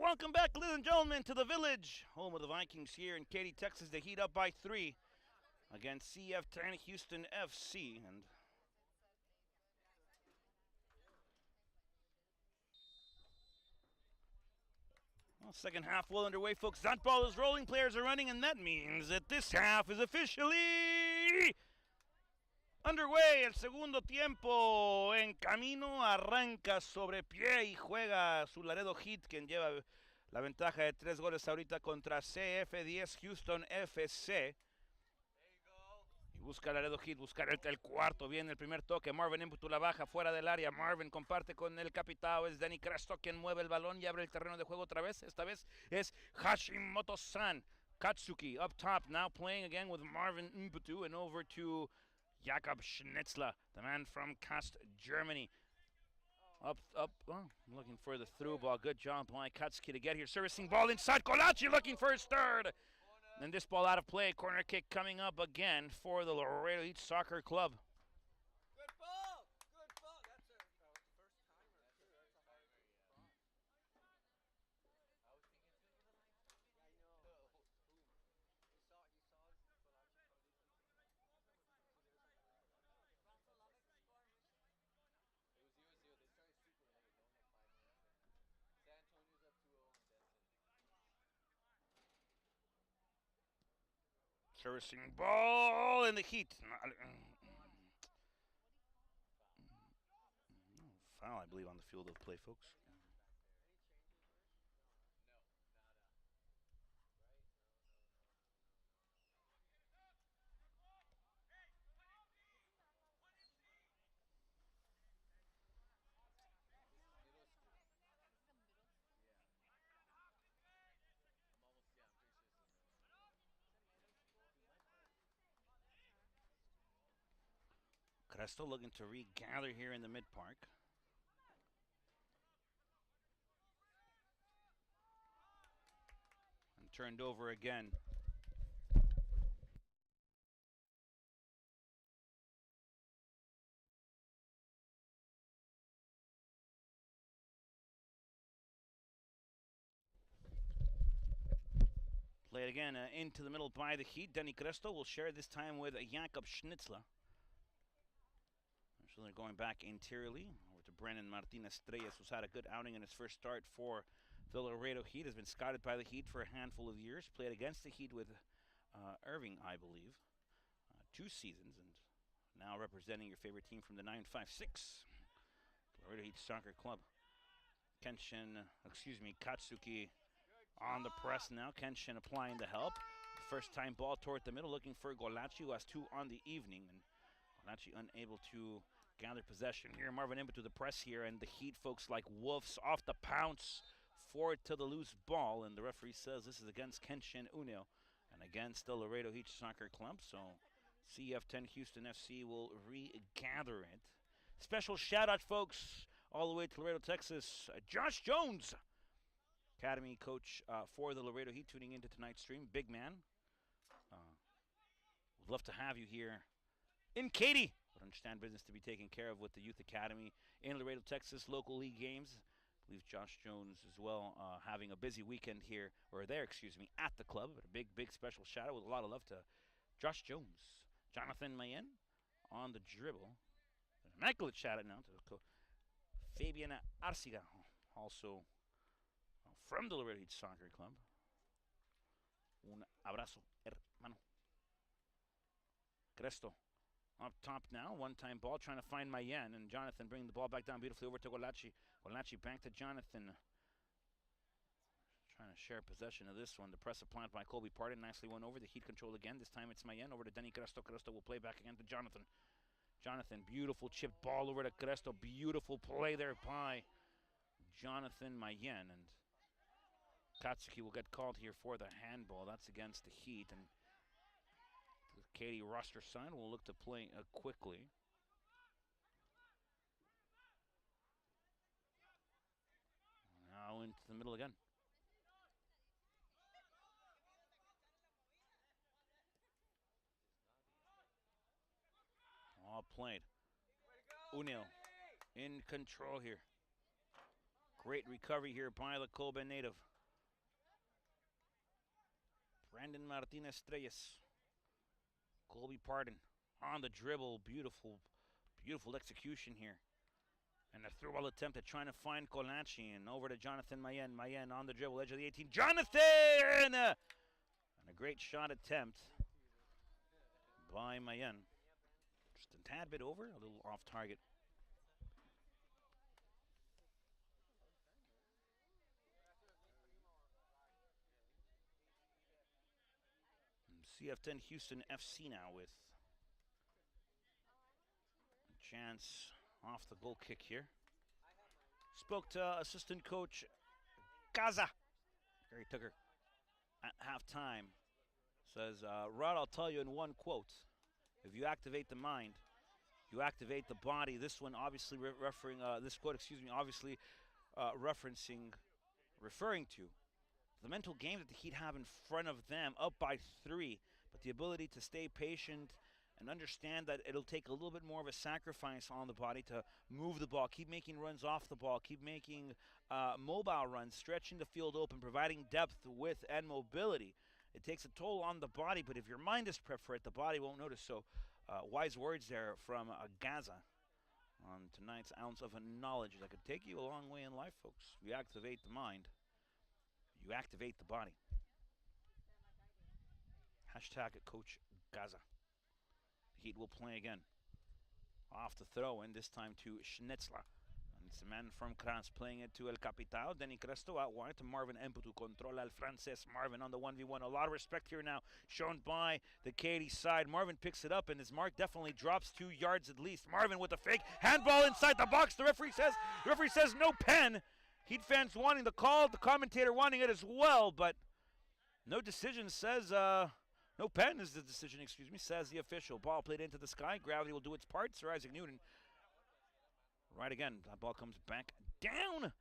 Welcome back, ladies and gentlemen, to the Village, home of the Vikings here in Katy, Texas. The Heat up by 3 against CF10 Houston FC. And well, second half well underway, folks. That ball is rolling, players are running, and that means that this half is officially underway. El segundo tiempo en camino, arranca sobre pie y juega su Laredo Heat, quien lleva la ventaja de 3 goles ahorita contra CF10 Houston FC. Y busca Laredo Heat, buscar el cuarto. Viene el primer toque. Marvin Imputu la baja fuera del área. Marvin comparte con el capitán. Es Danny Cresto quien mueve el balón y abre el terreno de juego otra vez. Esta vez es Hashimoto-san. Katsuki up top, now playing again with Marvin Imputu, and over to Jakob Schnitzler, the man from Kast, Germany. Up, oh, looking for the through ball. Good job by Katsuki to get here. Servicing ball inside. Kolachi looking for his third. And this ball out of play. Corner kick coming up again for the Laredo Heat Soccer Club. Good ball! Good ball! That's a first timer. I was thinking too. I know. He saw it. It was 0-0. They started super late. Only like 5 minutes in. San Antonio's up 2-0 and that's it. Servicing ball in the Heat. Foul, I believe, on the field of play, folks. Cresto looking to regather here in the mid-park. And turned over again. Play it again into the middle by the Heat. Danny Cresto will share this time with Jakob Schnitzler. So they're going back interiorly over to Brennan Martinez-Estrellas, who's had a good outing in his first start for the Laredo Heat. Has been scouted by the Heat for a handful of years. Played against the Heat with Irving, I believe, 2 seasons, and now representing your favorite team from the 956, Laredo Heat Soccer Club. Katsuki on the press now. Kenshin applying the help. First time ball toward the middle, looking for Golachi, who has 2 on the evening, and Golachi unable to gather possession here. Marvin Imputu to the press here, and the Heat folks like wolves off the pounce forward to the loose ball, and the referee says this is against Kenshin Uneo and against the Laredo Heat Soccer Club, so CF10 Houston FC will regather it. Special shout out, folks, all the way to Laredo, Texas. Josh Jones, Academy coach for the Laredo Heat, tuning into tonight's stream. Big man. Would love to have you here in Katy. But understand business to be taken care of with the Youth Academy in Laredo, Texas, local league games. I believe Josh Jones as well having a busy weekend here, or there, excuse me, at the club. But a big special shout out with a lot of love to Josh Jones. Jonathan Mayen on the dribble. An immaculate shout out now to Fabiana Arciga, also from the Laredo Heat Soccer Club. Un abrazo, hermano. Cresto up top now, one-time ball, trying to find Mayen, and Jonathan bringing the ball back down beautifully over to Golachi. Golachi back to Jonathan. Trying to share possession of this one. The press applied by Colby Pardon, nicely won over. The Heat control again. This time it's Mayen over to Denny Cresto. Cresto will play back again to Jonathan. Jonathan, beautiful chipped ball over to Cresto. Beautiful play there by Jonathan Mayen, and Katsuki will get called here for the handball. That's against the Heat, and the Katy roster side will look to play quickly. Now into the middle again. All played. Unil in control here. Great recovery here by the Colben native. Brandon Martinez Reyes. Colby Pardon on the dribble. Beautiful, beautiful execution here. And a through ball attempt at trying to find Colachi. And over to Jonathan Mayen. Mayen on the dribble, edge of the 18. Jonathan! And a great shot attempt by Mayen. Just a tad bit over, a little off target. CF10 Houston FC now with a chance off the goal kick here. Spoke to assistant coach Gaza, Gary Tucker, at halftime. Says, Rod, I'll tell you in one quote, if you activate the mind, you activate the body. This one obviously this quote, obviously referring to the mental game that the Heat have in front of them, up by 3, but the ability to stay patient and understand that it'll take a little bit more of a sacrifice on the body to move the ball, keep making runs off the ball, keep making mobile runs, stretching the field open, providing depth, width, and mobility. It takes a toll on the body, but if your mind is prepped for it, the body won't notice. So wise words there from Gaza on tonight's ounce of knowledge that could take you a long way in life, folks. You activate the mind, you activate the body. Hashtag Coach Gaza. Heat will play again. Off the throw, and this time to Schnitzler. And it's a man from Kranz playing it to El Capitao. Denny Cresto out wide to Marvin Emputu. Controla el Frances. Marvin on the 1v1. A lot of respect here now shown by the Katy side. Marvin picks it up, and his mark definitely drops 2 yards at least. Marvin with a fake. Handball inside the box. The referee says no pen. Heat fans wanting the call. The commentator wanting it as well, but no decision says... No pen is the decision, says the official. Ball played into the sky. Gravity will do its part. Sir Isaac Newton. Right again. That ball comes back down.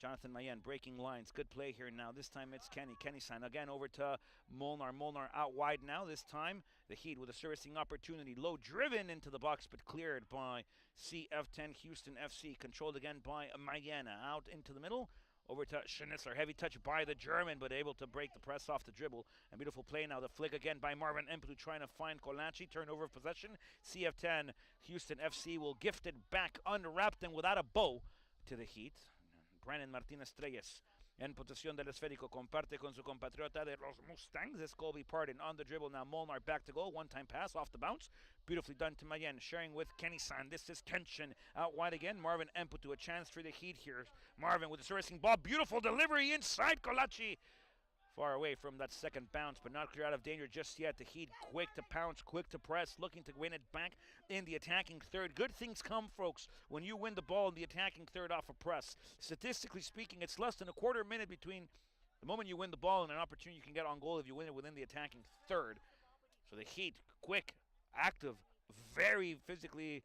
Jonathan Mayen breaking lines. Good play here now. This time it's Kenny. Kenny sign again over to Molnar. Molnar out wide now. This time the Heat with a servicing opportunity. Low driven into the box but cleared by CF10 Houston FC. Controlled again by Mayen. Out into the middle. Over to Schnitzler. Heavy touch by the German, but able to break the press off the dribble. A beautiful play now. The flick again by Marvin Emputu trying to find Colachi. Turnover of possession. CF10 Houston FC will gift it back unwrapped and without a bow to the Heat. Brandon Martinez Reyes en posesión del esférico. Comparte con su compatriota de los Mustangs. It's Colby Pardon on the dribble. Now Molnar back to goal. One-time pass off the bounce. Beautifully done to Mayen. Sharing with Kenny San. This is tension. Out wide again. Marvin Emputu. A chance for the Heat here. Marvin with the servicing ball. Beautiful delivery inside Colachi. Far away from that second bounce, but not clear out of danger just yet. The Heat quick to pounce, quick to press, looking to win it back in the attacking third. Good things come, folks, when you win the ball in the attacking third off a press. Statistically speaking, it's less than a quarter minute between the moment you win the ball and an opportunity you can get on goal if you win it within the attacking third. So the Heat, quick, active, very physically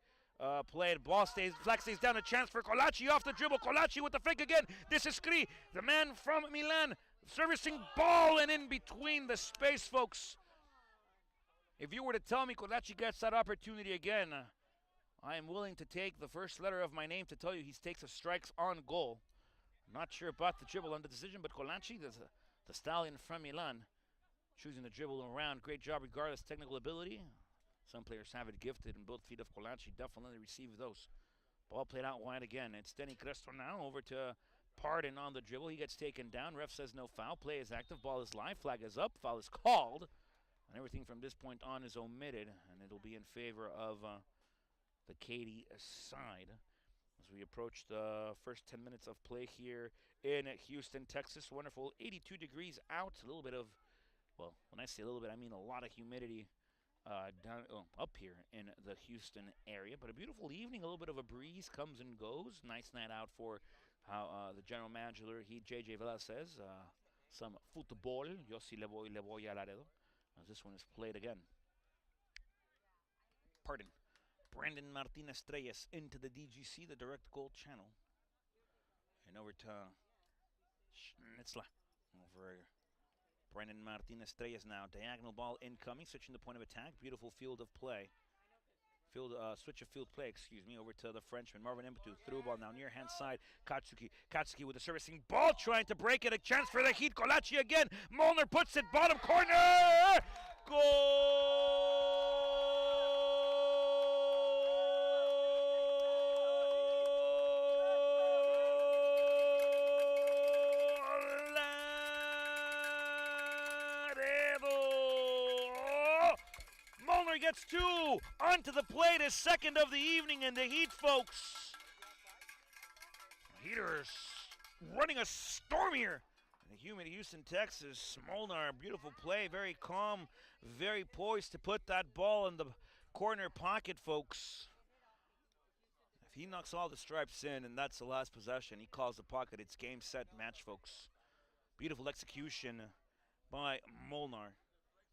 played. Ball stays, flag stays down. A chance for Colachi off the dribble. Colachi with the fake again. This is Scri, the man from Milan. Servicing ball and in between the space, folks. If you were to tell me Colachi gets that opportunity again, I am willing to take the first letter of my name to tell you he takes a strikes on goal. Not sure about the dribble on the decision, but Colachi, the stallion from Milan, choosing the dribble around. Great job regardless technical ability. Some players have it gifted, and both feet of Colachi definitely receive those. Ball played out wide again. It's Denny Cresto now over to Pardon on the dribble. He gets taken down. Ref says no foul. Play is active. Ball is live. Flag is up. Foul is called. And everything from this point on is omitted. And it'll be in favor of the Katy side. As we approach the first 10 minutes of play here in Houston, Texas. Wonderful 82 degrees out. A little bit of, well, when I say a little bit, I mean a lot of humidity up here in the Houston area. But a beautiful evening. A little bit of a breeze comes and goes. Nice night out for how the general manager, J.J. Velez says, some football. Yo sí le voy a Laredo. As this one is played again. Pardon. Brandon Martinez Reyes into the DGC, the direct goal channel. And over to Schnitzler. Over Brandon Martinez Reyes now. Diagonal ball incoming, switching the point of attack. Beautiful field of play switch of field play, excuse me, over to the Frenchman. Marvin Impetu, through ball now near hand side. Katsuki. Katsuki with a servicing ball, trying to break it. A chance for the Heat. Colaci again. Molnar puts it bottom corner. Laredo. Molnar gets two. Onto the plate, his second of the evening, and the Heat, folks. Heaters running a storm here in the humid Houston, Texas. Molnar, beautiful play, very calm, very poised to put that ball in the corner pocket, folks. If he knocks all the stripes in, and that's the last possession, he calls the pocket. It's game, set, match, folks. Beautiful execution by Molnar.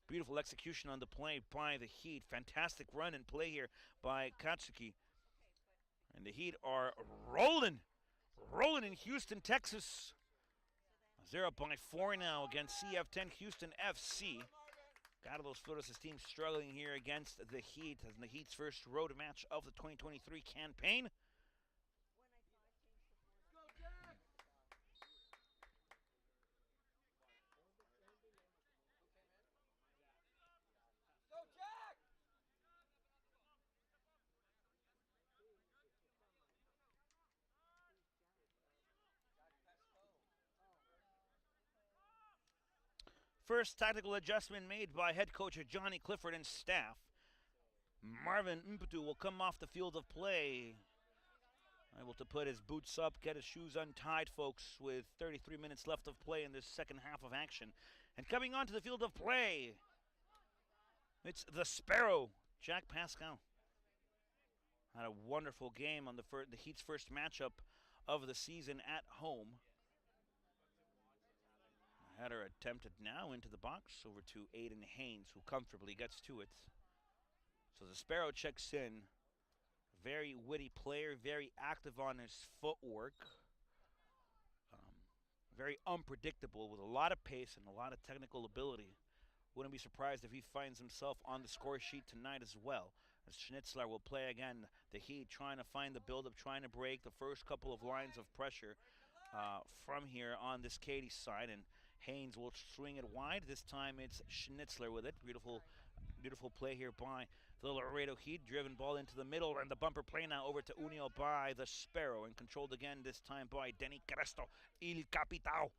Beautiful execution on the play by the Heat. Fantastic run and play here by Katsuki. And the Heat are rolling in Houston, Texas. 0-4 now against CF10 Houston FC. Carlos Flores' team struggling here against the Heat as the Heat's first road match of the 2023 campaign. First tactical adjustment made by head coach Johnny Clifford and staff. Marvin Impetu will come off the field of play. Able to put his boots up, get his shoes untied, folks, with 33 minutes left of play in this second half of action. And coming onto the field of play, it's the Sparrow, Jack Pascal. Had a wonderful game on the Heat's first matchup of the season at home. Header attempted now into the box over to Aiden Haynes, who comfortably gets to it. So the Sparrow checks in. Very witty player, very active on his footwork. Very unpredictable with a lot of pace and a lot of technical ability. Wouldn't be surprised if he finds himself on the score sheet tonight as well. As Schnitzler will play again, the Heat trying to find the build-up, trying to break the first couple of lines of pressure from here on this Katy side. And Haynes will swing it wide. This time it's Schnitzler with it. Beautiful play here by the Laredo Heat. Driven ball into the middle, and the bumper play now over to Unio by the Sparrow. And controlled again, this time by Denny Cresto, Il Capitao.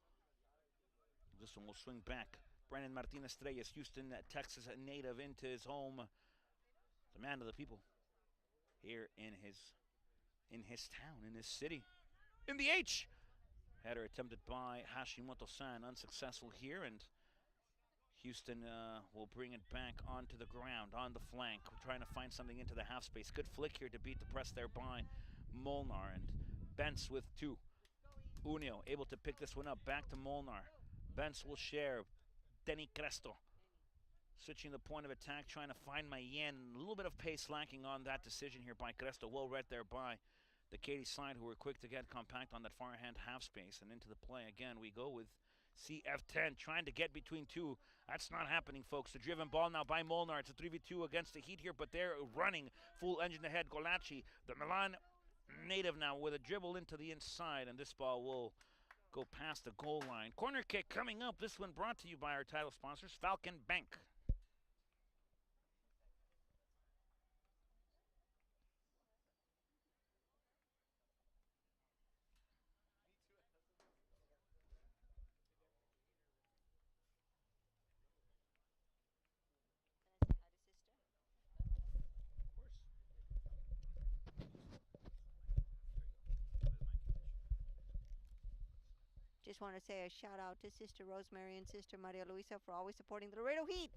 This one will swing back. Brandon Martinez-Treyes, Houston, Texas native, into his home. The man of the people here in his town, in his city. In the H! Header attempted by Hashimoto-san, unsuccessful here, and Houston will bring it back onto the ground, on the flank. We're trying to find something into the half space. Good flick here to beat the press there by Molnar, and Bentz with two. Unio able to pick this one up, back to Molnar. Bentz will share. Denny Cresto switching the point of attack, trying to find Mayen. A little bit of pace lacking on that decision here by Cresto. Well read there by the Katy side, who were quick to get compact on that far hand half space. And into the play again we go with CF10 trying to get between two. That's not happening, folks. The driven ball now by Molnar. It's a 3v2 against the Heat here, but they're running full engine ahead. Colaci, the Milan native, now with a dribble into the inside, and this ball will go past the goal line. Corner kick coming up. This one brought to you by our title sponsors, Falcon Bank. Just want to say a shout out to Sister Rosemary and Sister Maria Luisa for always supporting the Laredo Heat.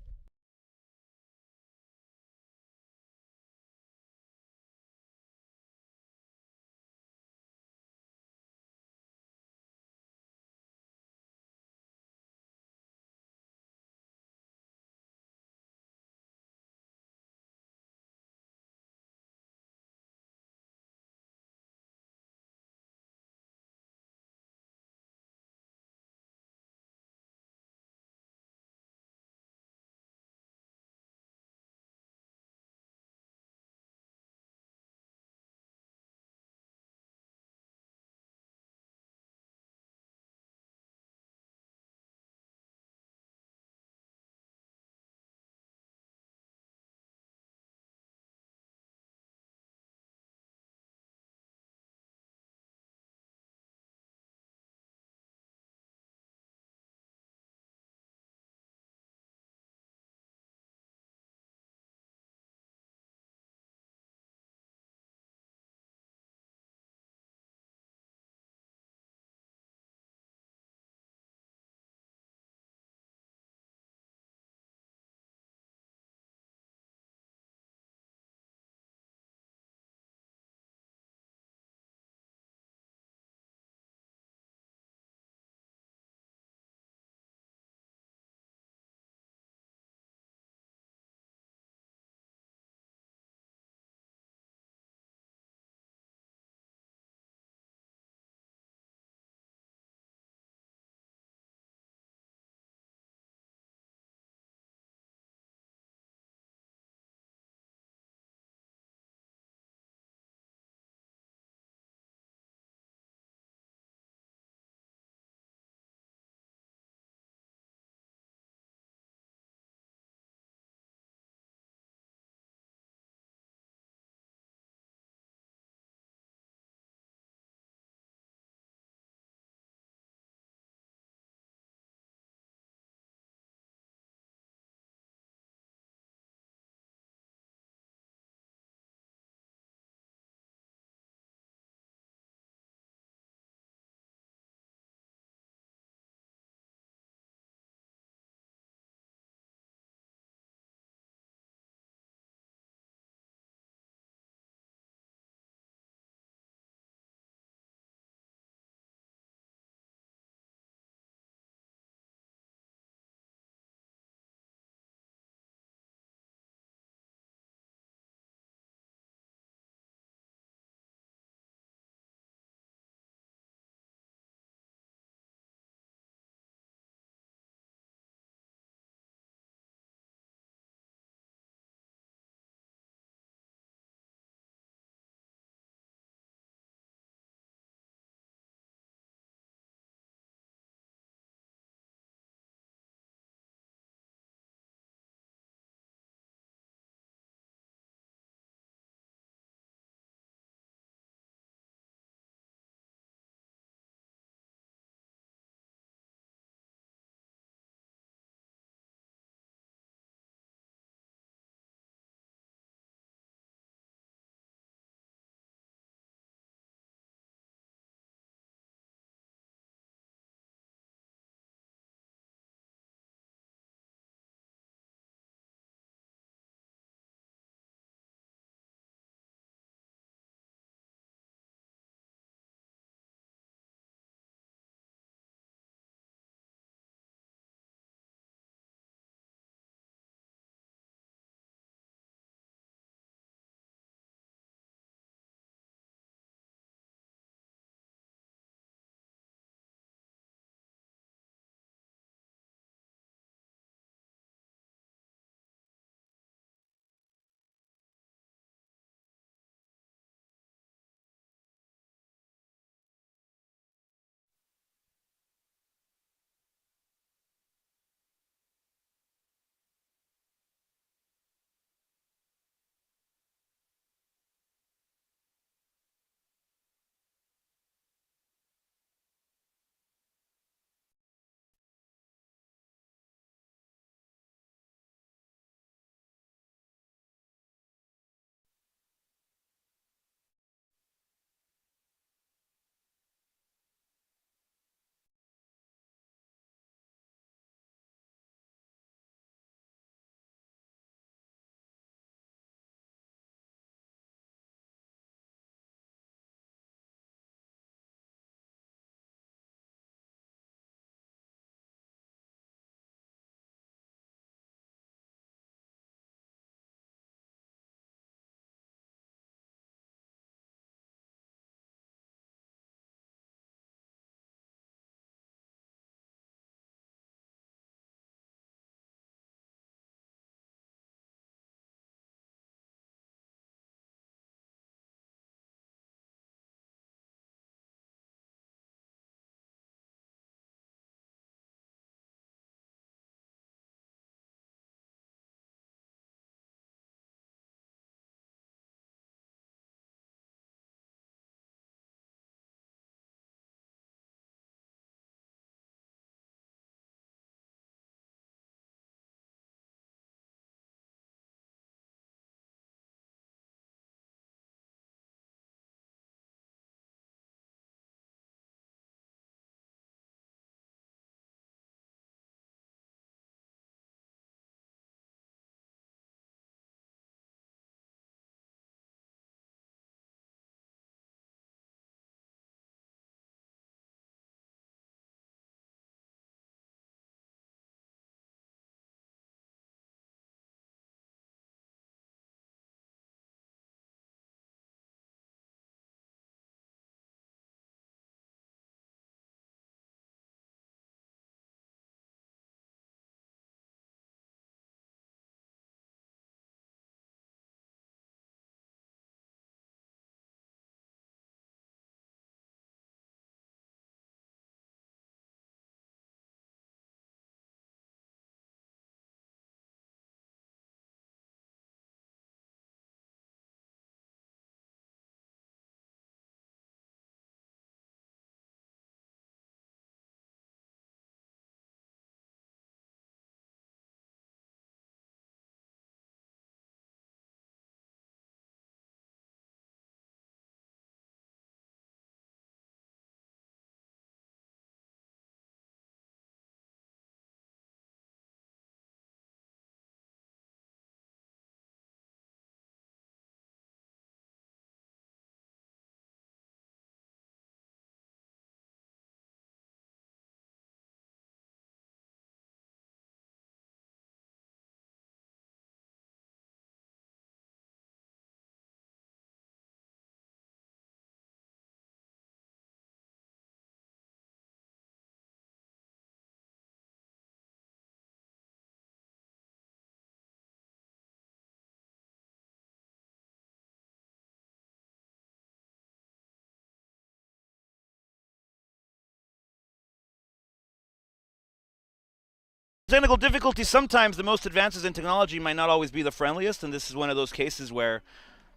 Technical difficulties. Sometimes the most advances in technology might not always be the friendliest, and this is one of those cases where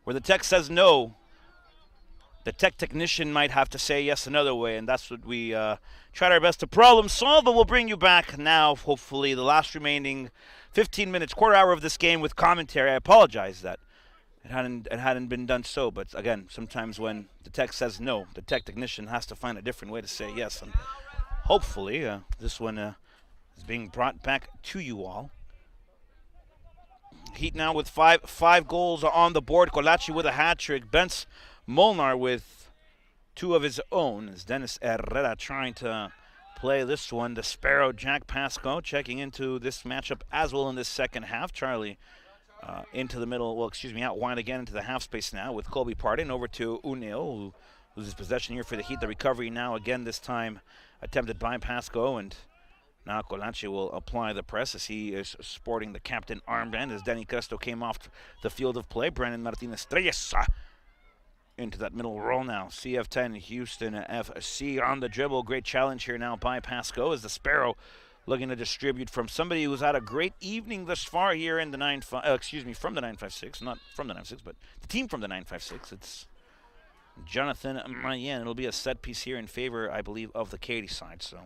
the tech says no. The technician might have to say yes another way, and that's what we tried our best to problem solve. But we'll bring you back now, hopefully, the last remaining 15 minutes, quarter hour of this game with commentary. I apologize that it hadn't been done so, but again, sometimes when the tech says no, the technician has to find a different way to say yes, and hopefully this one is being brought back to you all. Heat now with five goals on the board. Colachi with a hat trick. Bence Molnar with 2 of his own. As Dennis Herrera trying to play this one. The Sparrow, Jack Pasco, checking into this matchup as well in this second half. Charlie into the middle, out wide again into the half space now with Colby Pardon over to Uneo, who loses possession here for the Heat. The recovery now again, this time attempted by Pasco, and now Colachi will apply the press as he is sporting the captain armband as Danny Cresto came off the field of play. Brandon Martinez Treyes into that middle roll now. CF10 Houston FC on the dribble. Great challenge here now by Pasco as the Sparrow looking to distribute from somebody who's had a great evening thus far here in the from the 956, not from the 956, but the team from the 956. It's Jonathan Mayen. It'll be a set piece here in favor, I believe, of the Katy side. So.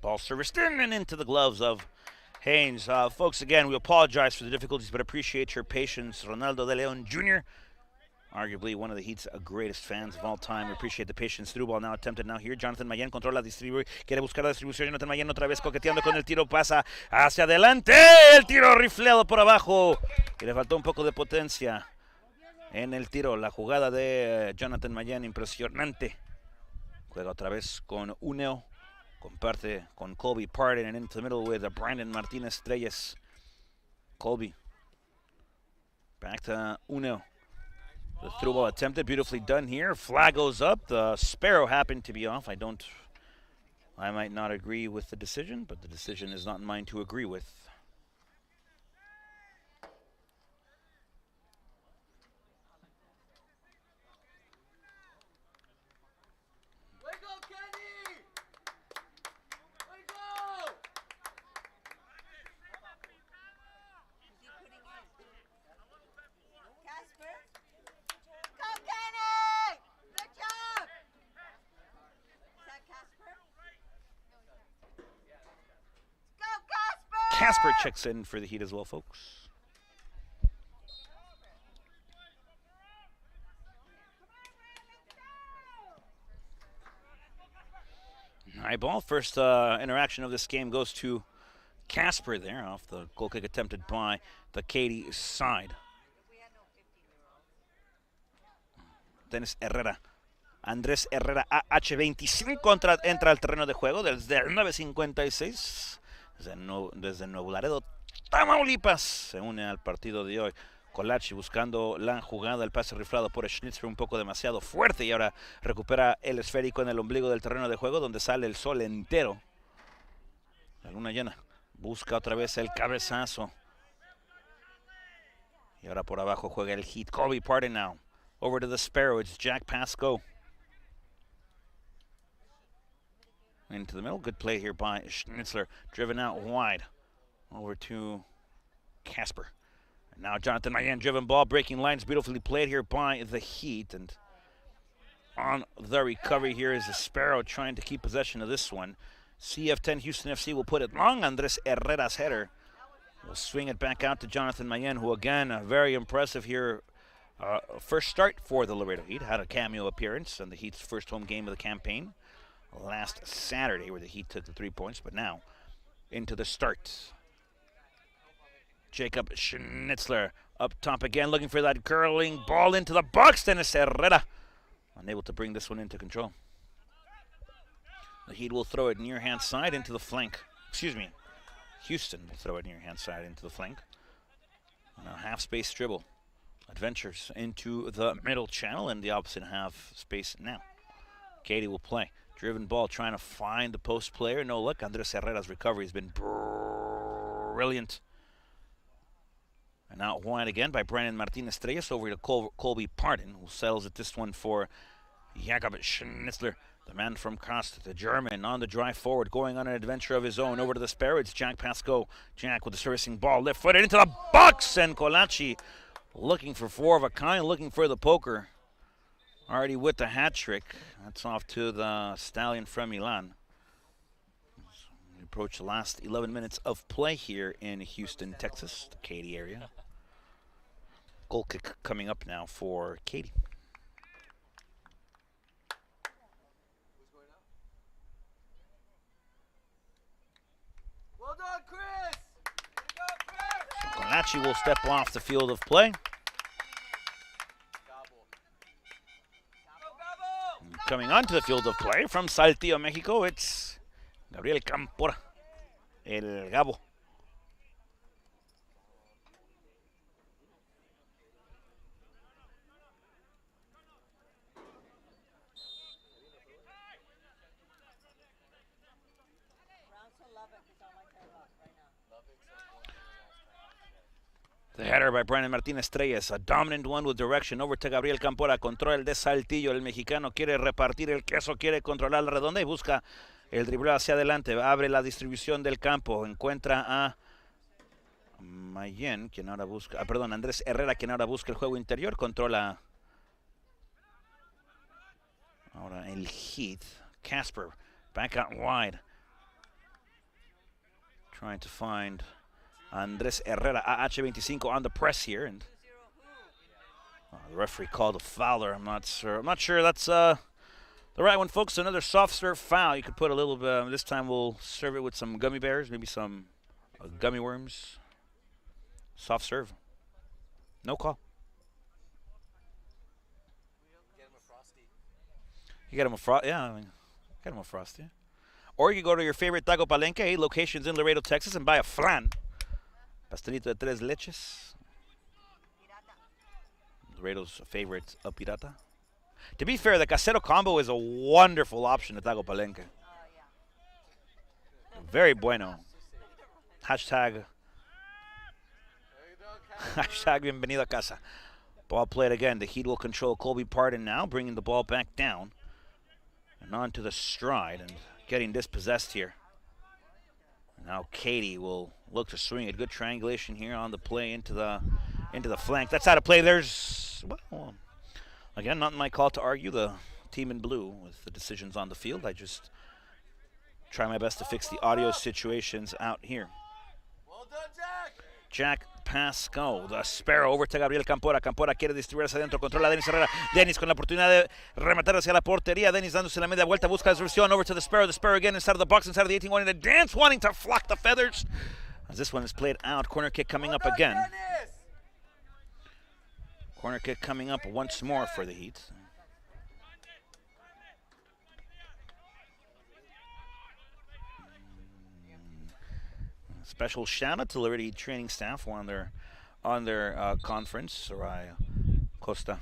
Ball serviced in and into the gloves of Haynes. Folks, again, we apologize for the difficulties, but appreciate your patience. Ronaldo de Leon Jr., arguably one of the Heat's greatest fans of all time. We appreciate the patience. Through ball now attempted now here. Jonathan Mayen controla, distribuye, quiere buscar la distribución. Jonathan Mayen otra vez coqueteando con el tiro, pasa hacia adelante. El tiro rifleado por abajo. Y le faltó un poco de potencia en el tiro. La jugada de Jonathan Mayen, impresionante. Juega otra vez con Uneo. Comparte con Colby Pardon and into the middle with Brandon Martinez Treyes. Colby. Back to Uneo. The through ball attempted, beautifully done here. Flag goes up. The Sparrow happened to be off. I might not agree with the decision, but the decision is not mine to agree with. Casper checks in for the Heat as well, folks. High ball. First interaction of this game goes to Casper there off the goal kick attempted by the Katy side. Dennis Herrera. Andrés Herrera H25 entra al terreno de juego desde el 9:56. Desde Nuevo Laredo, Tamaulipas, se une al partido de hoy. Colachi buscando la jugada, el pase riflado por Schnitzer un poco demasiado fuerte y ahora recupera el esférico en el ombligo del terreno de juego donde sale el sol entero. La luna llena, busca otra vez el cabezazo. Y ahora por abajo juega el Heat. Colby Pardon now, over to the Sparrow, it's Jack Pasco. Into the middle, good play here by Schnitzler, driven out wide, over to Casper. And now Jonathan Mayen, driven ball, breaking lines, beautifully played here by the Heat. And on the recovery here is the Sparrow trying to keep possession of this one. CF10 Houston FC will put it long. Andrés Herrera's header will swing it back out to Jonathan Mayen, who again, very impressive here. First start for the Laredo Heat, had a cameo appearance in the Heat's first home game of the campaign last Saturday where the Heat took the 3 points, but now into the start. Jacob Schnitzler up top again, looking for that curling ball into the box. Dennis Herrera unable to bring this one into control. The Heat will throw it near hand side into the flank. Excuse me, Houston will throw it near hand side into the flank. On a half space dribble. Adventures into the middle channel and the opposite half space now. Katy will play. Driven ball trying to find the post player. No look. Andres Herrera's recovery has been brilliant. And out wide again by Brandon Martinez Estrellas over to Colby Pardon, who settles at this one for Jakob Schnitzler. The man from Costa, the German, on the drive forward, going on an adventure of his own. Over to the spare, it's Jack Pascoe. Jack with the servicing ball, left-footed into the box, and Colaci looking for four of a kind, looking for the poker. Already with the hat trick. That's off to the Stallion from Milan. We approach the last 11 minutes of play here in Houston, Texas, the Katy area. Goal kick coming up now for Katy. Well done, Chris! Colaci will step off the field of play. Coming onto the field of play from Saltillo, Mexico, it's Gabriel Campora, el Gabo. The header by Brandon Martinez Estrellas, a dominant one with direction over to Gabriel Campora, controla el de Saltillo, el mexicano quiere repartir el queso, quiere controlar la redonda y busca el dribleo hacia adelante, abre la distribución del campo, encuentra a Mayen, quien ahora busca, Andrés Herrera, quien ahora busca el juego interior, controla ahora el hit, Casper, back out wide, trying to find Andrés Herrera, AH25 on the press here, and the referee called a foul there. I'm not sure that's the right one, folks. Another soft serve foul. You could put a little bit. This time we'll serve it with some gummy bears, maybe some gummy worms. Soft serve. No call. Get him a Frosty. You get him a Frosty. Yeah, I mean, get him a Frosty. Or you go to your favorite Taco Palenque, locations in Laredo, Texas, and buy a flan. Pastelito de tres leches. Laredo's favorite pirata. To be fair, the Casero combo is a wonderful option at Taco Palenque. Very bueno. Hashtag bienvenido a casa. Ball played again. The Heat will control Colby Pardon now, bringing the ball back down. And onto the stride and getting dispossessed here. Now Katy will look to swing it. Good triangulation here on the play into the flank. That's out of play. There's, well, again, not my call to argue the team in blue with the decisions on the field. I just try my best to fix the audio situations out here. Well done, Jack! Jack Pascoe, the Sparrow, over to Gabriel Campora. Campora quiere distribuir hacia adentro, controla a Denis Herrera. Denis con la oportunidad de rematar hacia la portería. Denis dándose la media vuelta, busca la distribución over to the Sparrow. The Sparrow again inside of the box, inside of the 18, wanting to dance, wanting to flock the feathers. As this one is played out, corner kick coming up again. Dennis! Corner kick coming up once more for the Heat. Special shout out to Laredo training staff on their conference. Soraya Costa,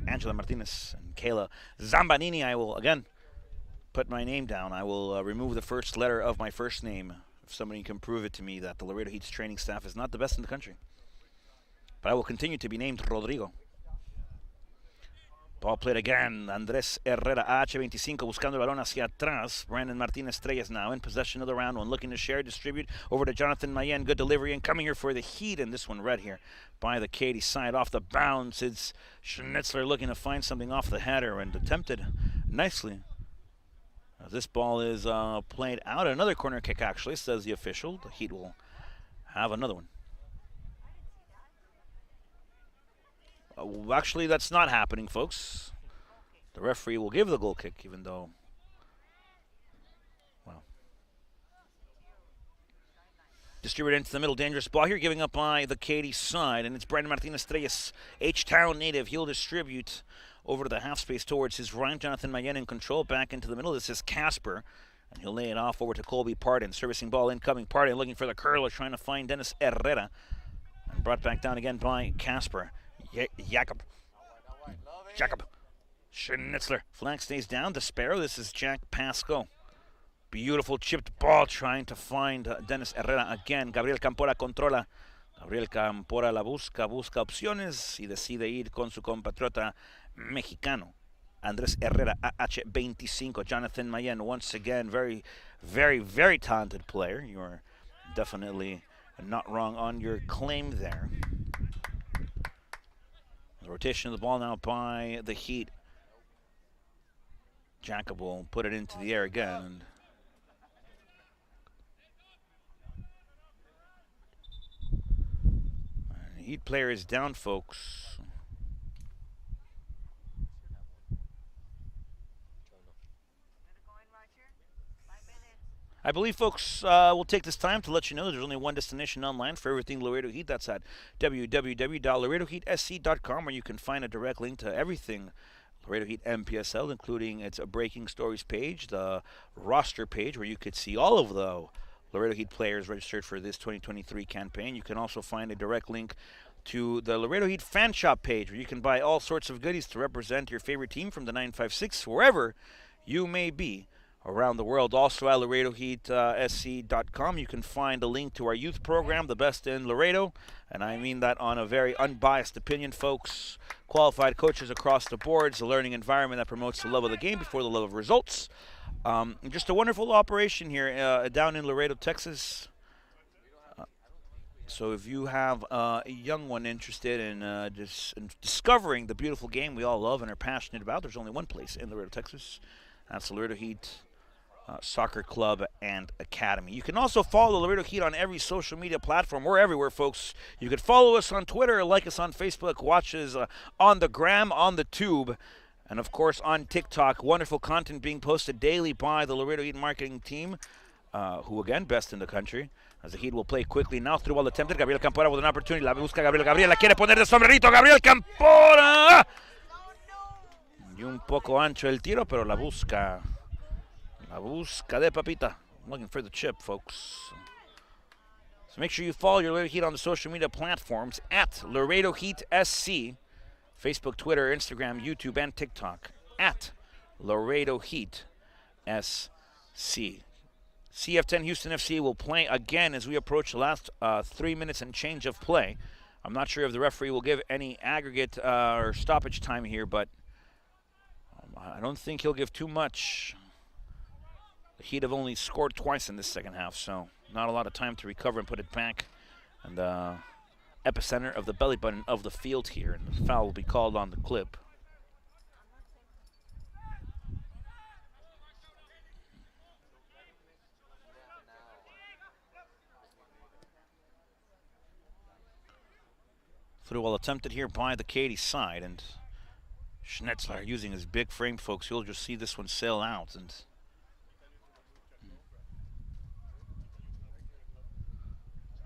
Angela Martinez, and Kayla Zambanini. I will again put my name down. I will remove the first letter of my first name if somebody can prove it to me that the Laredo Heat's training staff is not the best in the country. But I will continue to be named Rodrigo. Ball played again. Andrés Herrera, AH25, buscando el balón hacia atrás. Brandon Martinez Estrellas now in possession of the round one, looking to share, distribute over to Jonathan Mayen. Good delivery and coming here for the Heat, and this one read here by the Katy side off the bounce. It's Schnitzler looking to find something off the header and attempted nicely. This ball is played out. Another corner kick, actually, says the official. The Heat will have another one. Actually, that's not happening, folks. The referee will give the goal kick, even though, well. Distributed into the middle, dangerous ball here, giving up by the Katy side, and it's Brandon Martinez Estrellas, H-Town native. He'll distribute over to the half space towards his right. Jonathan Mayen in control, back into the middle. This is Casper, and he'll lay it off over to Colby Pardon. Servicing ball incoming. Pardon looking for the curler, trying to find Denis Herrera. And brought back down again by Casper. Jakob. Jakob. Schnitzler. Flank stays down. The Sparrow. This is Jack Pasco. Beautiful chipped ball trying to find Dennis Herrera again. Gabriel Campora controla. Gabriel Campora la busca opciones y decide ir con su compatriota mexicano. Andrés Herrera, AH25. Jonathan Mayen, once again, very, very, very talented player. You're definitely not wrong on your claim there. The rotation of the ball now by the Heat. Jacob will put it into the air again. And Heat player is down, folks. I believe, folks, we'll take this time to let you know there's only one destination online for everything Laredo Heat. That's at www.laredoheatSC.com, where you can find a direct link to everything Laredo Heat MPSL, including its breaking stories page, the roster page, where you could see all of the Laredo Heat players registered for this 2023 campaign. You can also find a direct link to the Laredo Heat fan shop page, where you can buy all sorts of goodies to represent your favorite team from the 956, wherever you may be around the world. Also at LaredoHeatSC.com, you can find a link to our youth program, The Best in Laredo, and I mean that on a very unbiased opinion, folks. Qualified coaches across the boards, a learning environment that promotes the love of the game before the love of results. Just a wonderful operation here down in Laredo, Texas. So if you have a young one interested in discovering the beautiful game we all love and are passionate about, there's only one place in Laredo, Texas. That's the Laredo Heat Soccer Club and Academy. You can also follow Laredo Heat on every social media platform. We're everywhere, folks. You can follow us on Twitter, like us on Facebook, watch us on the gram, on the tube, and of course on TikTok. Wonderful content being posted daily by the Laredo Heat marketing team, who again, best in the country. As the Heat will play quickly now, through ball attempted. Gabriel Campora with an opportunity. La busca Gabriel. Gabriel la quiere poner de sombrerito. Gabriel Campora. Y un poco ancho el tiro, pero la busca. La busca de papita. I'm looking for the chip, folks. So make sure you follow your Laredo Heat on the social media platforms at Laredo Heat SC. Facebook, Twitter, Instagram, YouTube, and TikTok. At Laredo Heat SC. CF10 Houston FC will play again as we approach the last 3 minutes and change of play. I'm not sure if the referee will give any aggregate or stoppage time here, but I don't think he'll give too much. The Heat have only scored twice in this second half, so not a lot of time to recover and put it back. And epicenter of the belly button of the field here, and the foul will be called on the clip. Through well attempted here by the Katy side, and Schnitzler using his big frame, folks. You'll just see this one sail out. And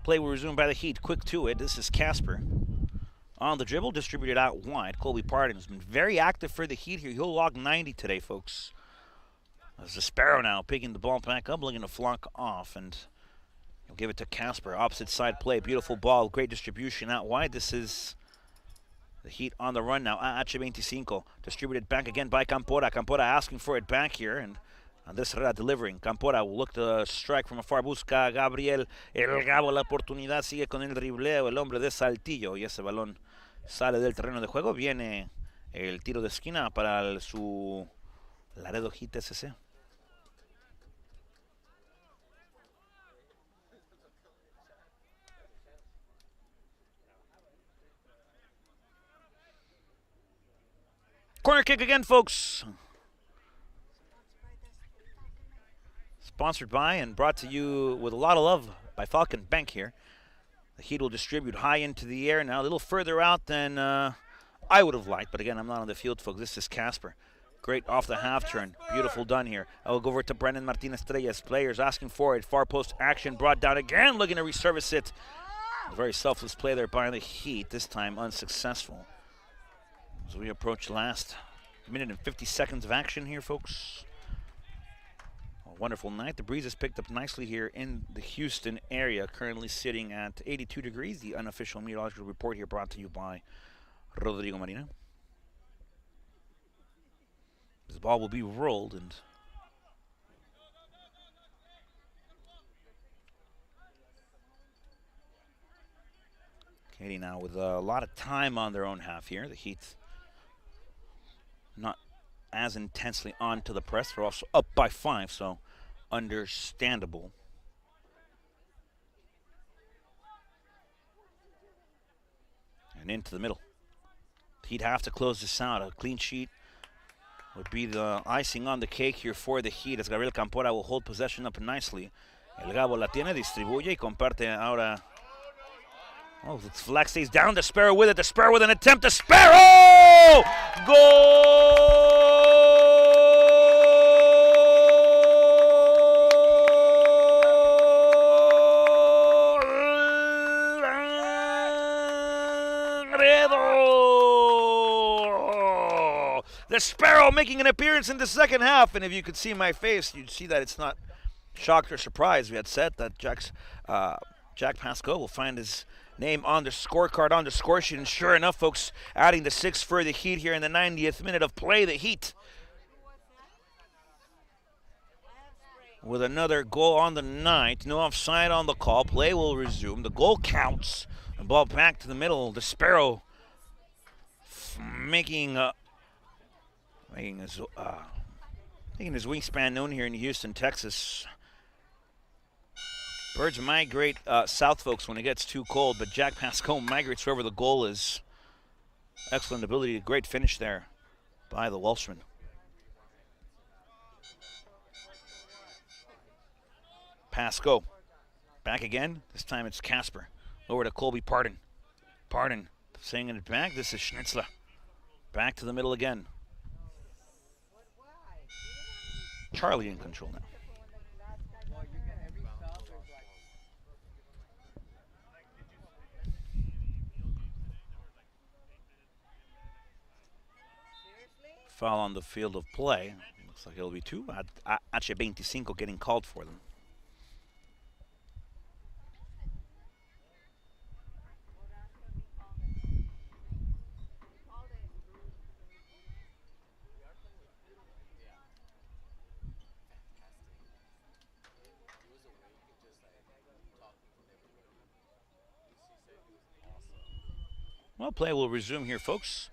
play will resume by the Heat. Quick to it. This is Casper on the dribble, distributed out wide. Colby Pardon has been very active for the Heat here. He'll log 90 today, folks. As the Sparrow now picking the ball back up, looking to flunk off, and he'll give it to Casper. Opposite side play. Beautiful ball. Great distribution out wide. This is the Heat on the run now. AH25 distributed back again by Campora. Campora asking for it back here, and Andrés Herrera delivering. Campora will look to strike from afar. Busca Gabriel. El Gabo la oportunidad. Sigue con el dribleo. El hombre de Saltillo. Y ese balón sale del terreno de juego. Viene el tiro de esquina para su Laredo Heat SC. Corner kick again, folks. Sponsored by and brought to you with a lot of love by Falcon Bank here. The Heat will distribute high into the air now, a little further out than I would have liked. But again, I'm not on the field, folks. This is Casper. Great off the half turn. Beautiful done here. I will go over to Brendan Martinez Estrellas. Players asking for it. Far post action brought down again, looking to resurface it. A very selfless play there by the Heat, this time unsuccessful. As we approach the last minute and 50 seconds of action here, folks. A wonderful night. The breeze has picked up nicely here in the Houston area, currently sitting at 82 degrees. The unofficial meteorological report here brought to you by Rodrigo Marina. This ball will be rolled, and Katy now with a lot of time on their own half here. The Heat not as intensely onto the press. They're also up by 5, so understandable. And into the middle. He'd have to close this out. A clean sheet would be the icing on the cake here for the Heat, as Gabriel Campora will hold possession up nicely. El Gabo la tiene, distribuye y comparte ahora. Oh, the flag stays down. The Sparrow with it. The Sparrow with an attempt. The Sparrow! Goal! Laredo! The Sparrow making an appearance in the second half. And if you could see my face, you'd see that it's not shocked or surprised. We had said that Jack Pascoe will find his name on the scorecard, on the score sheet, and sure enough, folks, adding the 6 for the Heat here in the 90th minute of play. The Heat with another goal on the night. No offside on the call. Play will resume. The goal counts. The ball back to the middle. The Sparrow making his wingspan known here in Houston, Texas. Birds migrate south, folks, when it gets too cold, but Jack Pascoe migrates wherever the goal is. Excellent ability, great finish there by the Welshman. Pascoe back again. This time it's Casper. Over to Colby Pardon. Pardon singing it back. This is Schnitzler. Back to the middle again. Charlie in control now. Foul on the field of play. Looks like it'll be 2. H25 getting called for them. Well, play will resume here, folks.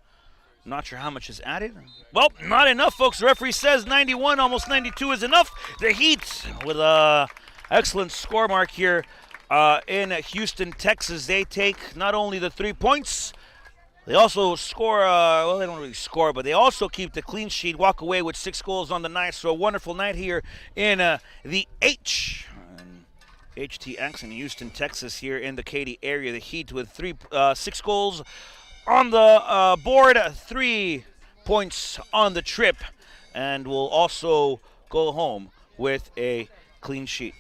Not sure how much is added. Well, not enough, folks. The referee says 91, almost 92 is enough. The Heat with an excellent score mark here in Houston, Texas. They take not only the 3 points, they also score, well, they don't really score, but they also keep the clean sheet, walk away with 6 goals on the night. So a wonderful night here in the HTX in Houston, Texas, here in the Katy area. The Heat with 6 goals on the board, 3 points on the trip, and will also go home with a clean sheet.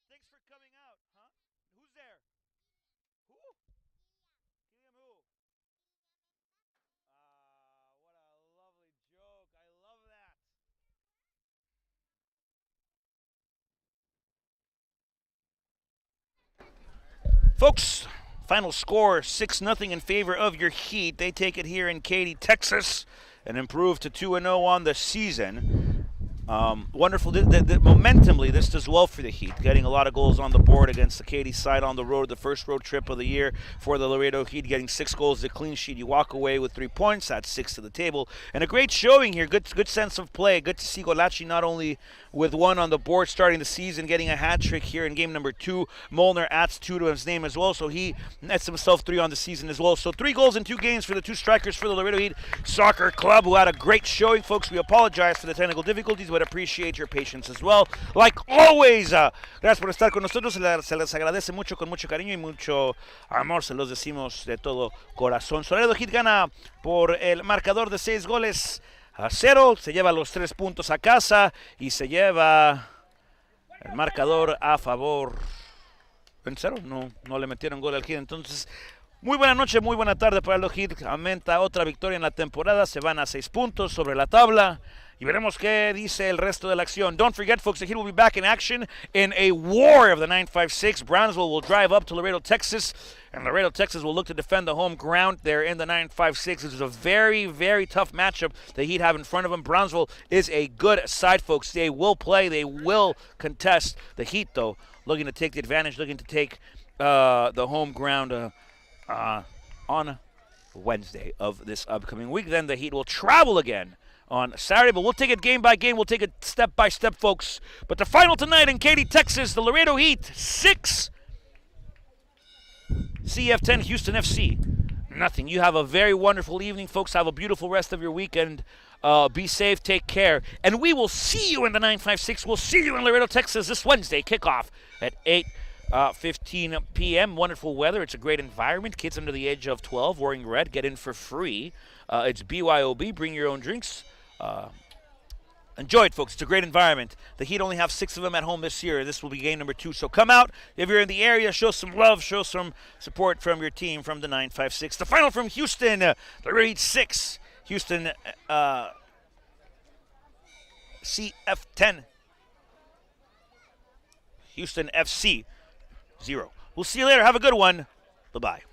Thanks for coming out, huh? Who's there? Who? Kiliam who? What a lovely joke. I love that. Folks, final score 6-0 in favor of your Heat. They take it here in Katy, Texas, and improve to 2-0 on the season. Wonderful. Momentumly, this does well for the Heat, getting a lot of goals on the board against the Katy side on the road, the first road trip of the year for the Laredo Heat, getting 6 goals, the clean sheet. You walk away with 3 points. That's 6 to the table. And a great showing here. Good sense of play. Good to see Golachi not only with 1 on the board starting the season, getting a hat trick here in game number 2. Molnar adds 2 to his name as well, so he nets himself 3 on the season as well. So 3 goals in 2 games for the 2 strikers for the Laredo Heat Soccer Club, who had a great showing, folks. We apologize for the technical difficulties, but appreciate your patience as well. Like always, gracias por estar con nosotros. Se les agradece mucho, con mucho cariño y mucho amor. Se los decimos de todo corazón. Laredo Heat gana por el marcador de 6 goles 0. Se lleva los 3 puntos a casa y se lleva el marcador a favor. En 0, no le metieron gol al Heat. Entonces, muy buena noche, muy buena tarde para los Heat. Aumenta otra victoria en la temporada. Se van a 6 puntos sobre la tabla. Y veremos qué dice el resto de la acción. Don't forget, folks, the Heat will be back in action in a war of the 956. Brownsville will drive up to Laredo, Texas. And Laredo, Texas will look to defend the home ground there in the 956. This is a very, very tough matchup the Heat have in front of them. Brownsville is a good side, folks. They will play. They will contest. The Heat, though, looking to take the advantage, looking to take the home ground on Wednesday of this upcoming week. Then the Heat will travel again on Saturday, but we'll take it game by game. We'll take it step by step, folks. But the final tonight in Katy, Texas, the Laredo Heat 6, CF10 Houston FC nothing. You have a very wonderful evening, folks. Have a beautiful rest of your weekend. Be safe, take care, and we will see you in the 956. We'll see you in Laredo, Texas this Wednesday. Kickoff at 8:15 p.m. Wonderful weather. It's a great environment. Kids under the age of 12 wearing red get in for free. It's BYOB. Bring your own drinks. Enjoy it, folks. It's a great environment. The Heat only have 6 of them at home this year. This will be game number 2. So come out. If you're in the area, show some love, show some support from your team from the 956. The final from Houston, the Heat 6. Houston CF10. Houston FC 0. We'll see you later. Have a good one. Bye-bye.